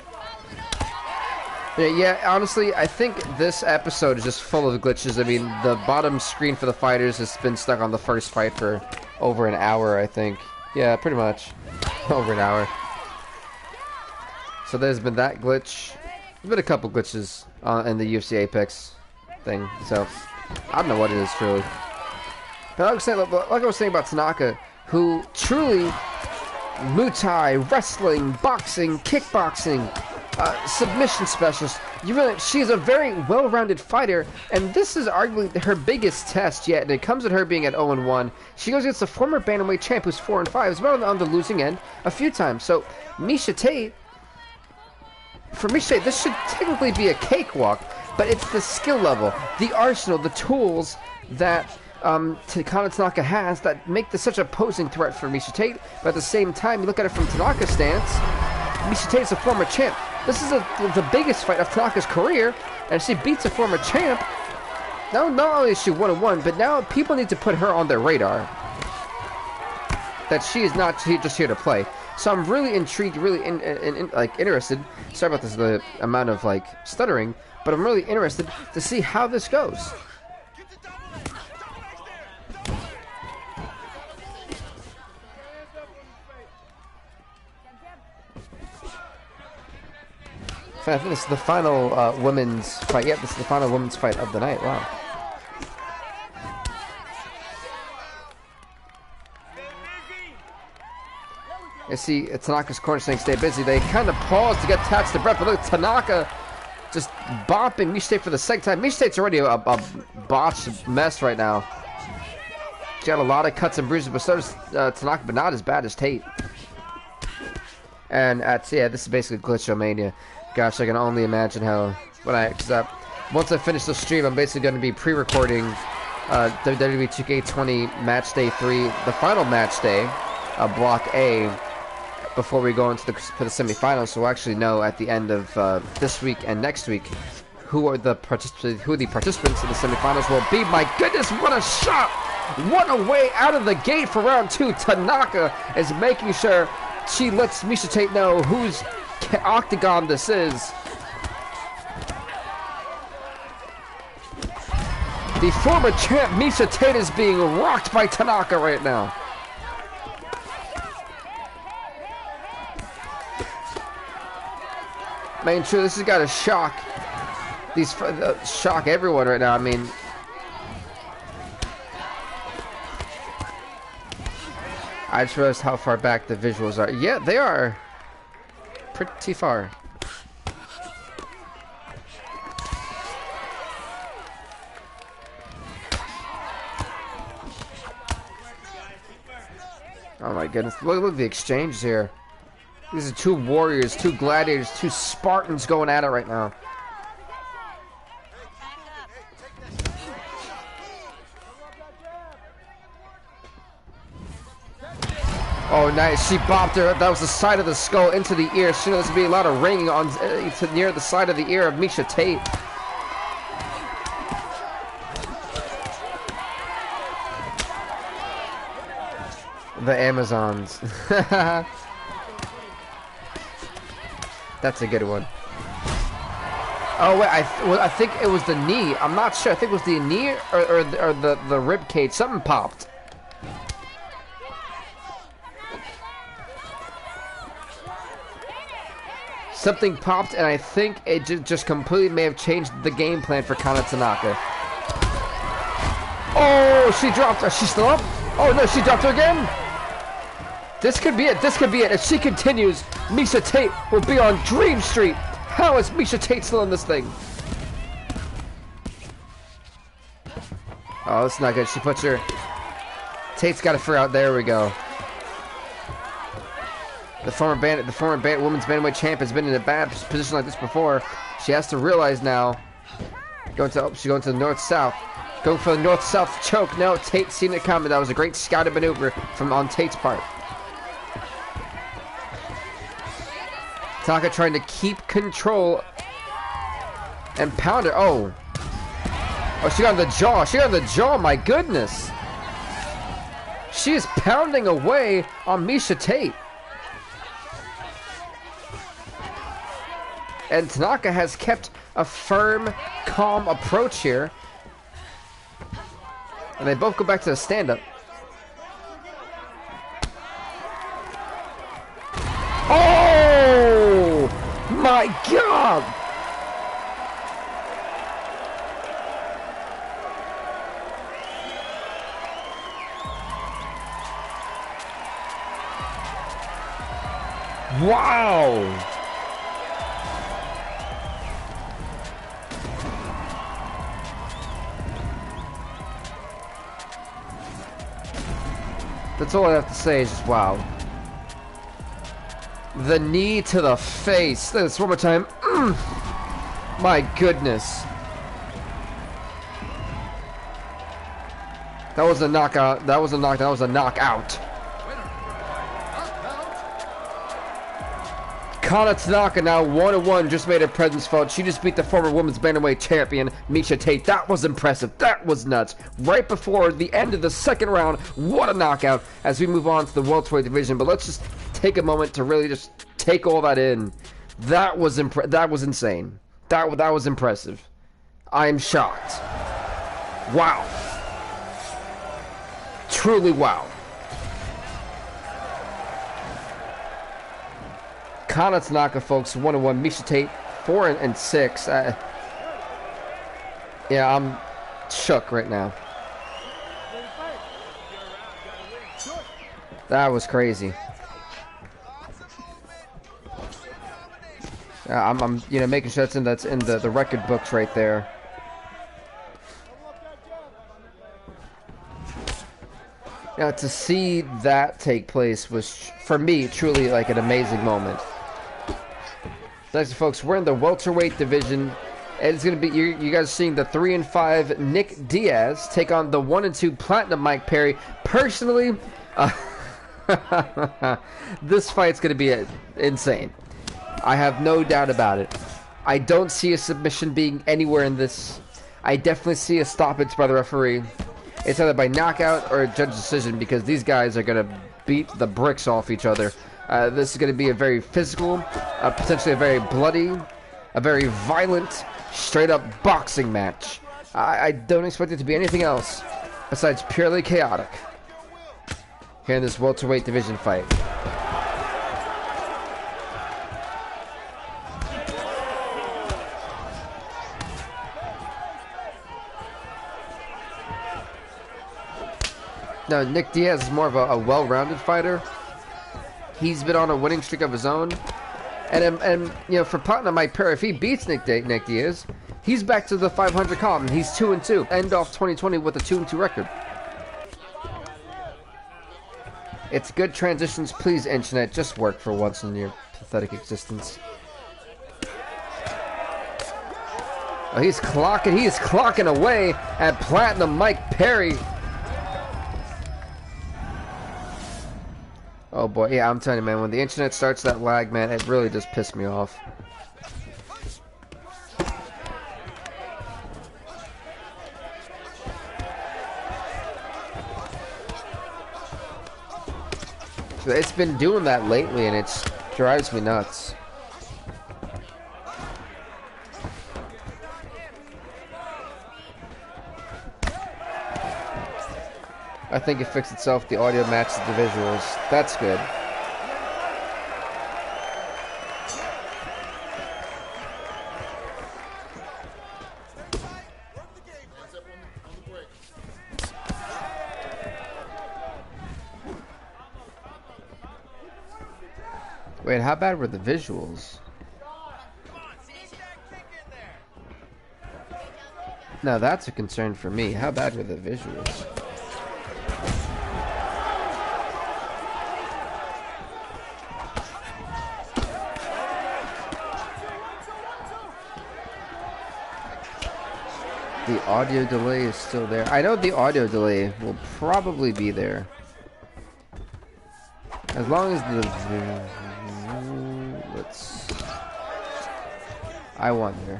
Yeah, honestly, I think this episode is just full of glitches. I mean, the bottom screen for the fighters has been stuck on the first fight for over an hour, I think. Yeah, pretty much. Over an hour. So there's been that glitch. There's been a couple glitches in the UFC Apex thing. So, I don't know what it is, truly. But like I was saying about Tanaka, who truly... Muay Thai, wrestling, boxing, kickboxing... submission specialist. She's a very well-rounded fighter, and this is arguably her biggest test yet, and it comes with her being at 0-1. She goes against the former bantamweight champ who's 4-5. It's been on the losing end a few times. So, Miesha Tate, for Miesha Tate, this should technically be a cakewalk, but it's the skill level, the arsenal, the tools that Kana Tanaka has that make this such a posing threat for Miesha Tate. But at the same time, you look at it from Tanaka's stance, Miesha Tate is a former champ. This is the biggest fight of Tanaka's career, and she beats a former champ. Now, not only is she 1-1, but now people need to put her on their radar. that she is not just here to play. So I'm really intrigued, really like interested. Sorry about this, the amount of like stuttering, but I'm really interested to see how this goes. I think this is the final women's fight. Yep, this is the final women's fight of the night. Wow. You see, Tanaka's corner saying stay busy. They kind of pause to get attached to breath, but look, Tanaka just bopping Miesha Tate for the second time. Miesha Tate's already a botched mess right now. She got a lot of cuts and bruises, but so does Tanaka, but not as bad as Tate. And yeah, this is basically Glitchomania. Gosh, I can only imagine how once I finish the stream, I'm basically going to be pre-recording WWE 2K20 Match Day 3, the final match day, Block A, before we go into the semifinals. So we'll actually know at the end of this week and next week who the participants in the semifinals will be. My goodness, what a shot! What a way out of the gate for round 2. Tanaka is making sure she lets Miesha Tate know whose octagon this is. The former champ Miesha Tate is being rocked by Tanaka right now. Man, true, this has got to shock shock everyone right now. I mean, I just realized how far back the visuals are. Yeah, they are pretty far. Oh my goodness, look at the exchanges here. These are two warriors, two gladiators, two Spartans going at it right now. Oh, nice. She bopped her. That was the side of the skull into the ear. She knows there's going to be a lot of ringing on near the side of the ear of Miesha Tate. The Amazons. That's a good one. Oh wait, I think it was the knee. I'm not sure. I think it was the knee or the rib cage. Something popped. Something popped, and I think it just completely may have changed the game plan for Kana Tanaka. Oh, she dropped her. She's still up? Oh no, she dropped her again? This could be it. This could be it. If she continues, Miesha Tate will be on Dream Street. How is Miesha Tate still in this thing? Oh, that's not good. She puts her... Tate's got to figure out. There we go. The former women's bantamweight champ has been in a bad position like this before. She has to realize now. She's going to the north-south. Going for the north-south choke. No, Tate seen it coming. That was a great scouted maneuver on Tate's part. Tanaka trying to keep control and pound her. Oh, she got on the jaw. She got on the jaw. My goodness. She is pounding away on Miesha Tate. And Tanaka has kept a firm, calm approach here. And they both go back to the stand-up. Oh! My God! Wow! That's all I have to say is just wow. The knee to the face. This one more time. My goodness. That was a knockout. That was a knockout. That was a knockout. Kana Tanaka now 1-1, just made her presence felt. She just beat the former women's bantamweight champion, Miesha Tate. That was impressive. That was nuts. Right before the end of the second round, what a knockout as we move on to the welterweight division. But let's just take a moment to really just take all that in. That was insane. That was impressive. I am shocked. Wow. Truly wow. Kana Tanaka, folks, 1-1. Miesha Tate, 4-6. Yeah, I'm shook right now. That was crazy. I'm making sure that's in the record books right there. Now, to see that take place was, for me, truly like an amazing moment. Next, folks, we're in the welterweight division, and it's going to be, you guys are seeing the 3-5 Nick Diaz take on the 1-2 Platinum Mike Perry. Personally, this fight's going to be insane. I have no doubt about it. I don't see a submission being anywhere in this. I definitely see a stoppage by the referee. It's either by knockout or a judge decision, because these guys are going to beat the bricks off each other. This is going to be a very physical, potentially a very bloody, a very violent, straight-up boxing match. I don't expect it to be anything else besides purely chaotic here in this welterweight division fight. Now, Nick Diaz is more of a well-rounded fighter. He's been on a winning streak of his own. And for Platinum Mike Perry, if he beats Nick Diaz, he's back to the 500 column. He's 2-2. End off 2020 with a 2-2 record. It's good transitions. Please, Internet, just work for once in your pathetic existence. Oh, he's clocking away at Platinum Mike Perry. Oh boy, yeah, I'm telling you, man, when the internet starts that lag, man, it really just pissed me off. It's been doing that lately, and it drives me nuts. I think it fixed itself. The audio matches the visuals. That's good. Wait, how bad were the visuals? Now that's a concern for me. How bad were the visuals? The audio delay is still there. I know the audio delay will probably be there. As long as the... I wonder.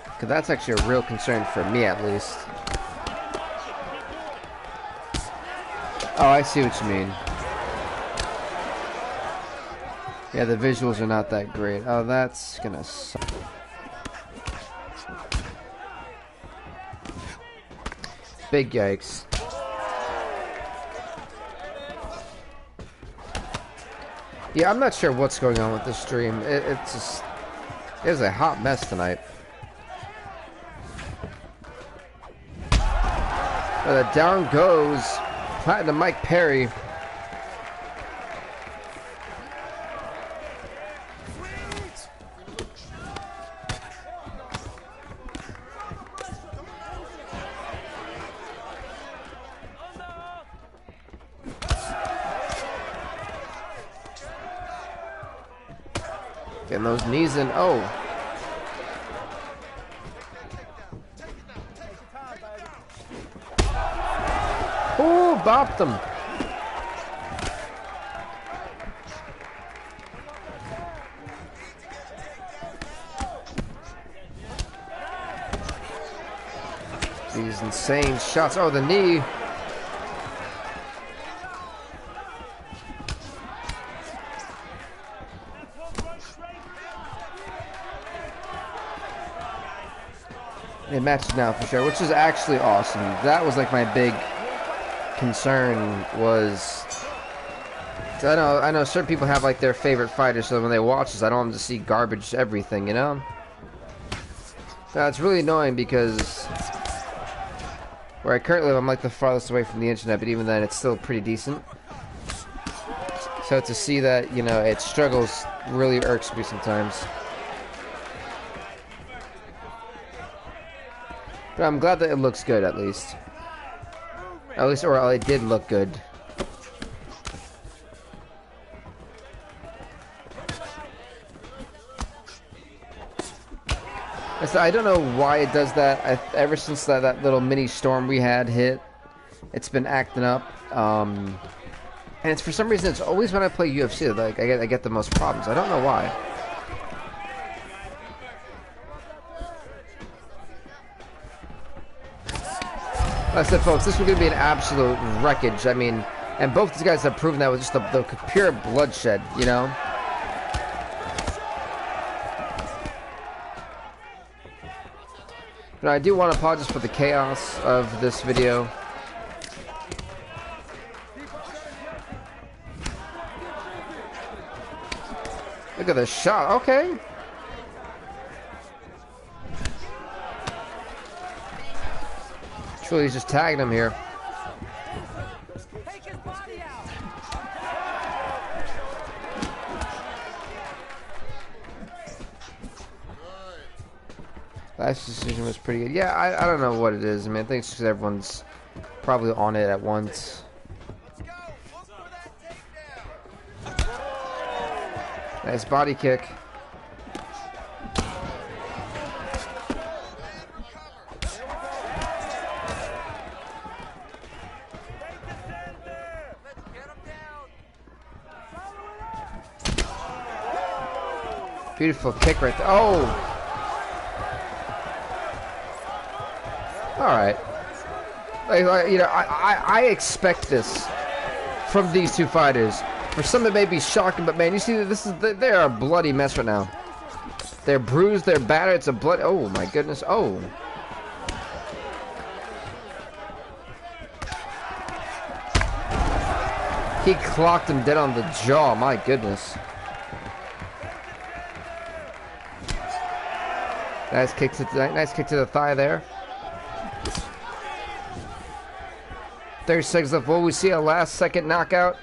Because that's actually a real concern for me, at least. Oh, I see what you mean. Yeah, the visuals are not that great. Oh, that's gonna suck. Big yikes. Yeah, I'm not sure what's going on with this stream. It's a hot mess tonight. Down goes Platinum Mike Perry. Getting those knees in. Oh. Ooh, bopped him. these insane shots. Oh, the knee. It matches now for sure, which is actually awesome. That was like my big concern was... I know certain people have like their favorite fighters, so when they watch this, I don't want them to see garbage everything, you know? It's really annoying because where I currently live, I'm like the farthest away from the internet, but even then, it's still pretty decent. So to see that, you know, it struggles really irks me sometimes. But I'm glad that it looks good, at least. Or it did look good. I don't know why it does that. Ever since that little mini storm we had hit, it's been acting up. And it's for some reason, it's always when I play UFC, like I get the most problems. I don't know why. Like I said, folks, this was going to be an absolute wreckage. I mean, and both these guys have proven that with just the pure bloodshed, you know? But I do want to apologize for the chaos of this video. Look at the shot. Okay. Truly, he's just tagging him here. Last decision was pretty good. Yeah, I don't know what it is. I mean, I think it's because everyone's probably on it at once. Nice body kick. Beautiful kick right there. Oh! Alright. You know, I expect this from these two fighters. For some it may be shocking, but man, you see that they're a bloody mess right now. They're bruised, they're battered, it's a blood. Oh my goodness. Oh. He clocked him dead on the jaw, my goodness. Nice kick to the thigh there. 30 seconds left. Will we see a last second knockout?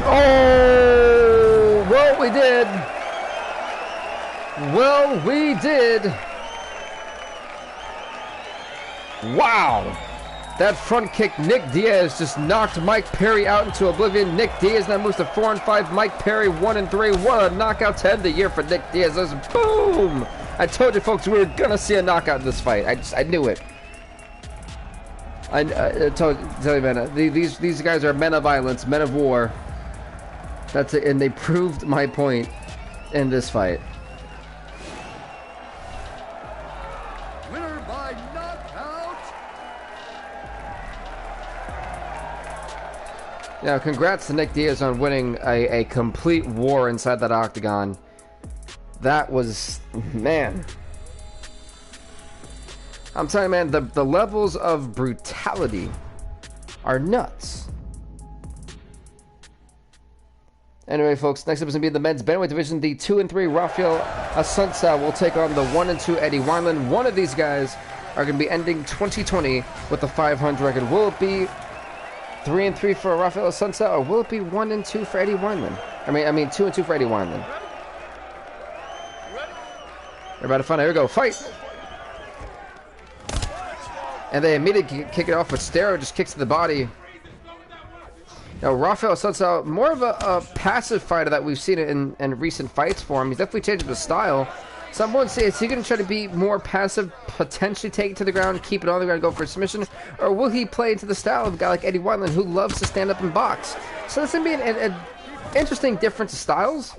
Oh! Well, we did. Well, we did. Wow. That front kick, Nick Diaz just knocked Mike Perry out into oblivion. Nick Diaz now moves to 4-5. Mike Perry 1-3. What a knockout to end the year for Nick Diaz. That was boom! I told you folks we were gonna see a knockout in this fight. I knew it. I told you, man. These guys are men of violence, men of war. That's it, and they proved my point in this fight. Winner by knockout. Now, congrats to Nick Diaz on winning a complete war inside that octagon. That was, man. I'm telling you, man, the levels of brutality are nuts. Anyway, folks, next up is going to be the men's bantamweight division. The 2-3 Rafael Assunção will take on the 1-2 Eddie Wineland. One of these guys are going to be ending 2020 with a 500 record. Will it be 3-3 for Rafael Assunção, or will it be 1-2 for Eddie Wineland? I mean 2-2 for Eddie Wineland. They're about to find out. Here we go. Fight! And they immediately kick it off with Stero. Just kicks to the body. Now, Rafael Assunção, more of a passive fighter that we've seen in recent fights for him. He's definitely changed his style. Someone say, is he going to try to be more passive, potentially take it to the ground, keep it on the ground, go for a submission? Or will he play into the style of a guy like Eddie Wineland who loves to stand up and box? So this is going to be an interesting difference of styles.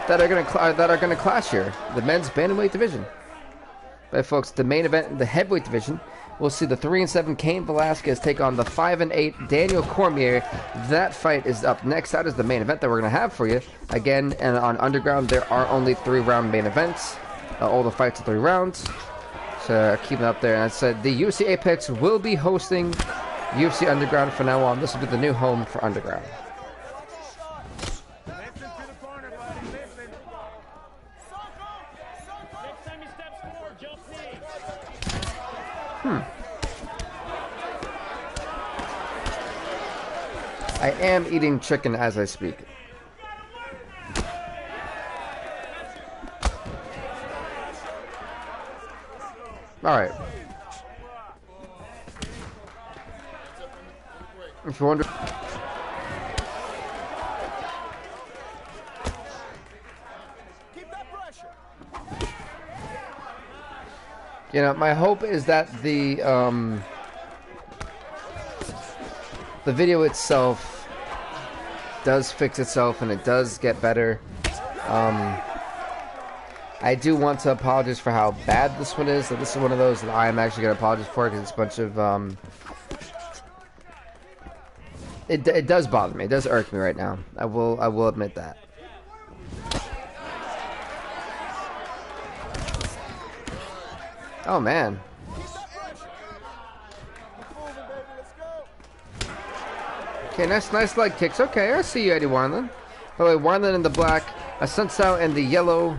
that are gonna clash here. The men's bantamweight division. But folks, the main event, the heavyweight division, we'll see the 3-7 Kane Velasquez take on the 5-8 Daniel Cormier. That fight is up next. That is the main event that we're gonna have for you. Again, and on Underground, there are only 3-round main events. All the fights are 3 rounds. So keep it up there. And I said the UFC Apex will be hosting UFC Underground from now on. This will be the new home for Underground. I am eating chicken as I speak. Alright. If you wonder... You know, my hope is that the video itself does fix itself and it does get better. I do want to apologize for how bad this one is. So this is one of those that I am actually going to apologize for because it's a bunch of it does bother me. It does irk me right now. I will admit that. Oh man. Okay, nice leg kicks. Okay, I see you, Eddie Wineland. By the way, Wineland in the black, Assunção in the yellow.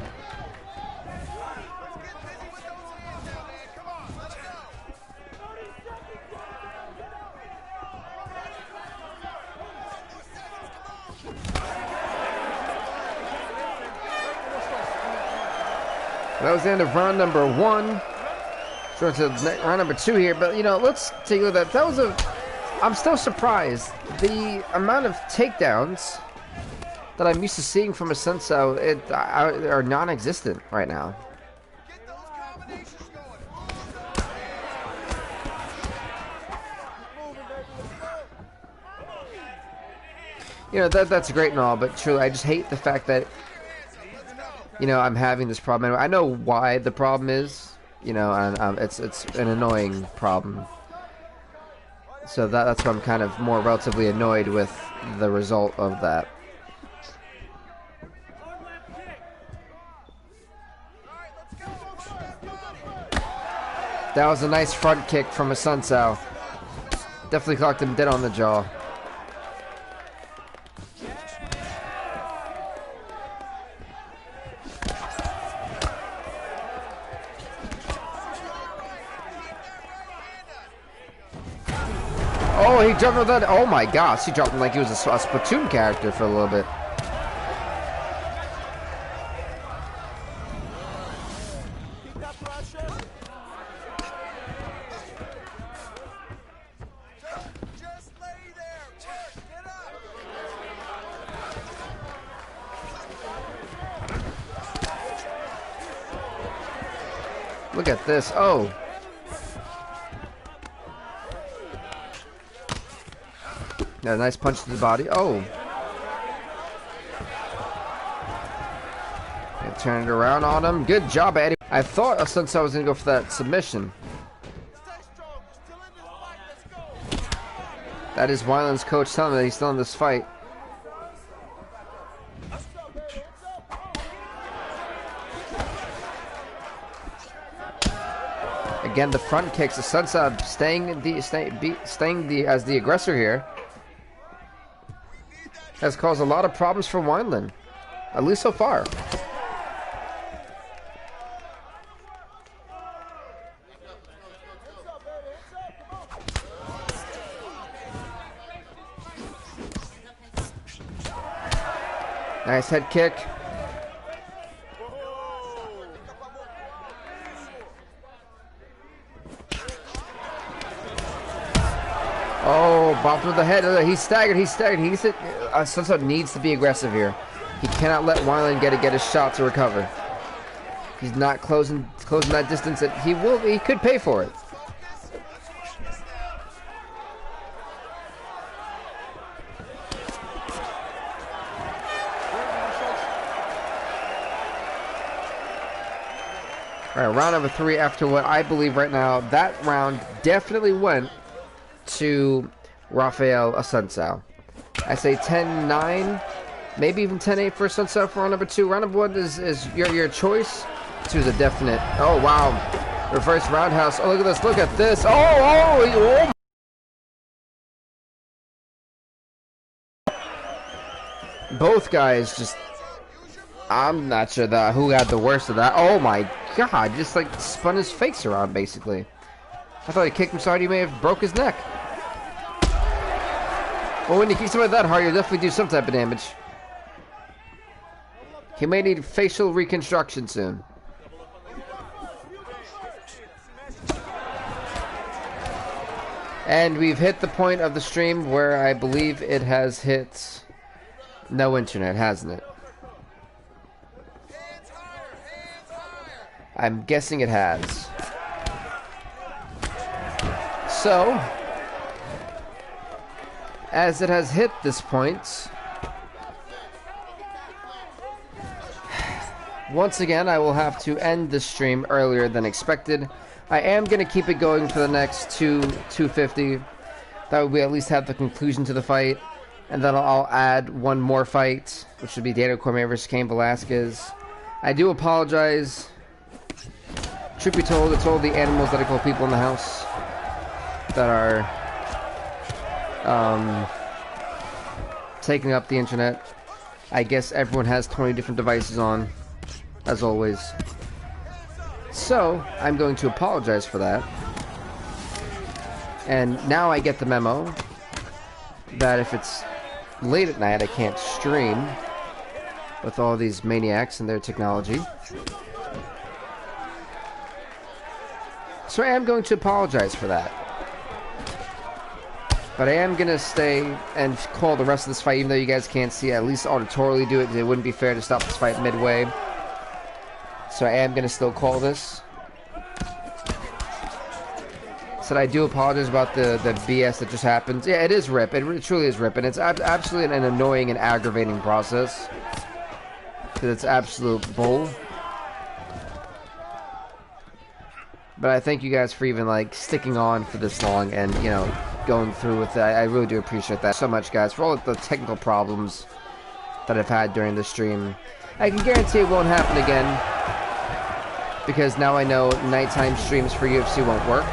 That was the end of round number 1. So it's round number 2 here, but you know, let's take a look at that. That was a... I'm still surprised. The amount of takedowns that I'm used to seeing from Assunção are non-existent right now. You know, that's great and all, but truly, I just hate the fact that, you know, I'm having this problem. I know why the problem is, you know, and it's an annoying problem. So that's why I'm kind of more relatively annoyed with the result of that. That was a nice front kick from Assunção. Definitely clocked him dead on the jaw. Oh, he jumped with that. Oh my gosh, he jumped like he was a Splatoon character for a little bit. Look at this. Oh. Yeah, nice punch to the body. Oh. And turn it around on him. Good job, Eddie. I thought Assunção was going to go for that submission. That is Wineland's coach telling me that he's still in this fight. Again, the front kicks. Assunção staying as the aggressor here. Has caused a lot of problems for Wineland, at least so far. Nice head kick. Oh, bopped with the head. He's staggered. Assunção needs to be aggressive here. He cannot let Wineland get his shot to recover. He's not closing that distance. He could pay for it. All right, round number 3 after what I believe right now, that round definitely went to Rafael Assunção. I say 10-9, maybe even 10-8 for Assunção for round number 2. Round number 1 is your choice. 2 is a definite. Oh, wow. Reverse roundhouse. Oh, look at this. Look at this. Oh. Both guys just... I'm not sure who had the worst of that. Oh my god, just like spun his face around basically. I thought he kicked him so hard he may have broke his neck. Well, when you kick somebody that hard, you'll definitely do some type of damage. He may need facial reconstruction soon. And we've hit the point of the stream where I believe it has hit no internet, hasn't it? I'm guessing it has. So, as it has hit this point, once again I will have to end the stream earlier than expected. I am going to keep it going for the next 250. That way we at least have the conclusion to the fight. And then I'll add one more fight, which would be Daniel Cormier versus Kane Velasquez. I do apologize. Truth be told, it's all the animals that I call people in the house that are taking up the internet. I guess everyone has 20 different devices on, as always. So, I'm going to apologize for that. And now I get the memo that if it's late at night, I can't stream with all these maniacs and their technology. So I am going to apologize for that. But I am going to stay and call the rest of this fight, even though you guys can't see it. At least auditorily do it, because it wouldn't be fair to stop this fight midway. So I am going to still call this. So I do apologize about the BS that just happened. Yeah, it is RIP. It truly is RIP. And it's absolutely an annoying and aggravating process. Because it's absolute bull. But I thank you guys for even, like, sticking on for this long and, you know, going through with that. I really do appreciate that so much, guys, for all of the technical problems that I've had during the stream. I can guarantee it won't happen again, because now I know nighttime streams for UFC won't work.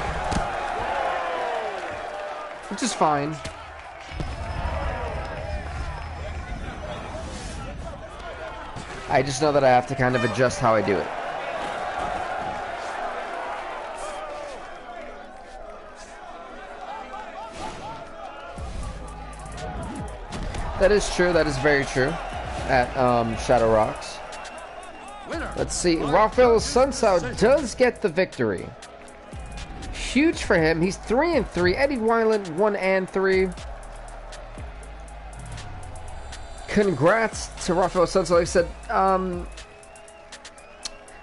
Which is fine. I just know that I have to kind of adjust how I do it. That is true. That is very true. At Shadow Rocks. Let's see. Rafael Assunção does get the victory. Huge for him. He's 3-3. Eddie Wineland 1-3. Congrats to Rafael Assunção. Like I said,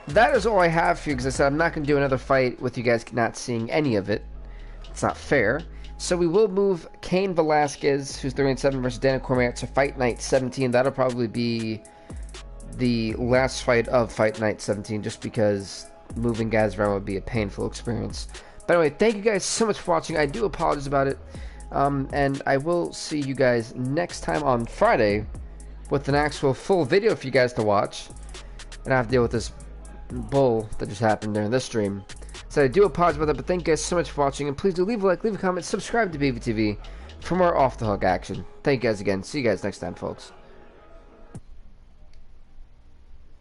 that is all I have for you, because I said I'm not going to do another fight with you guys not seeing any of it. It's not fair. So we will move Kane Velasquez, who's 3-7, versus Daniel Cormier to Fight Night 17. That'll probably be the last fight of Fight Night 17, just because moving guys around would be a painful experience. But anyway, thank you guys so much for watching. I do apologize about it. And I will see you guys next time on Friday with an actual full video for you guys to watch. And I have to deal with this bull that just happened during this stream. So I do apologize about that, but thank you guys so much for watching, and please do leave a like, leave a comment, subscribe to BVTV for more off the hook action. Thank you guys again. See you guys next time, folks.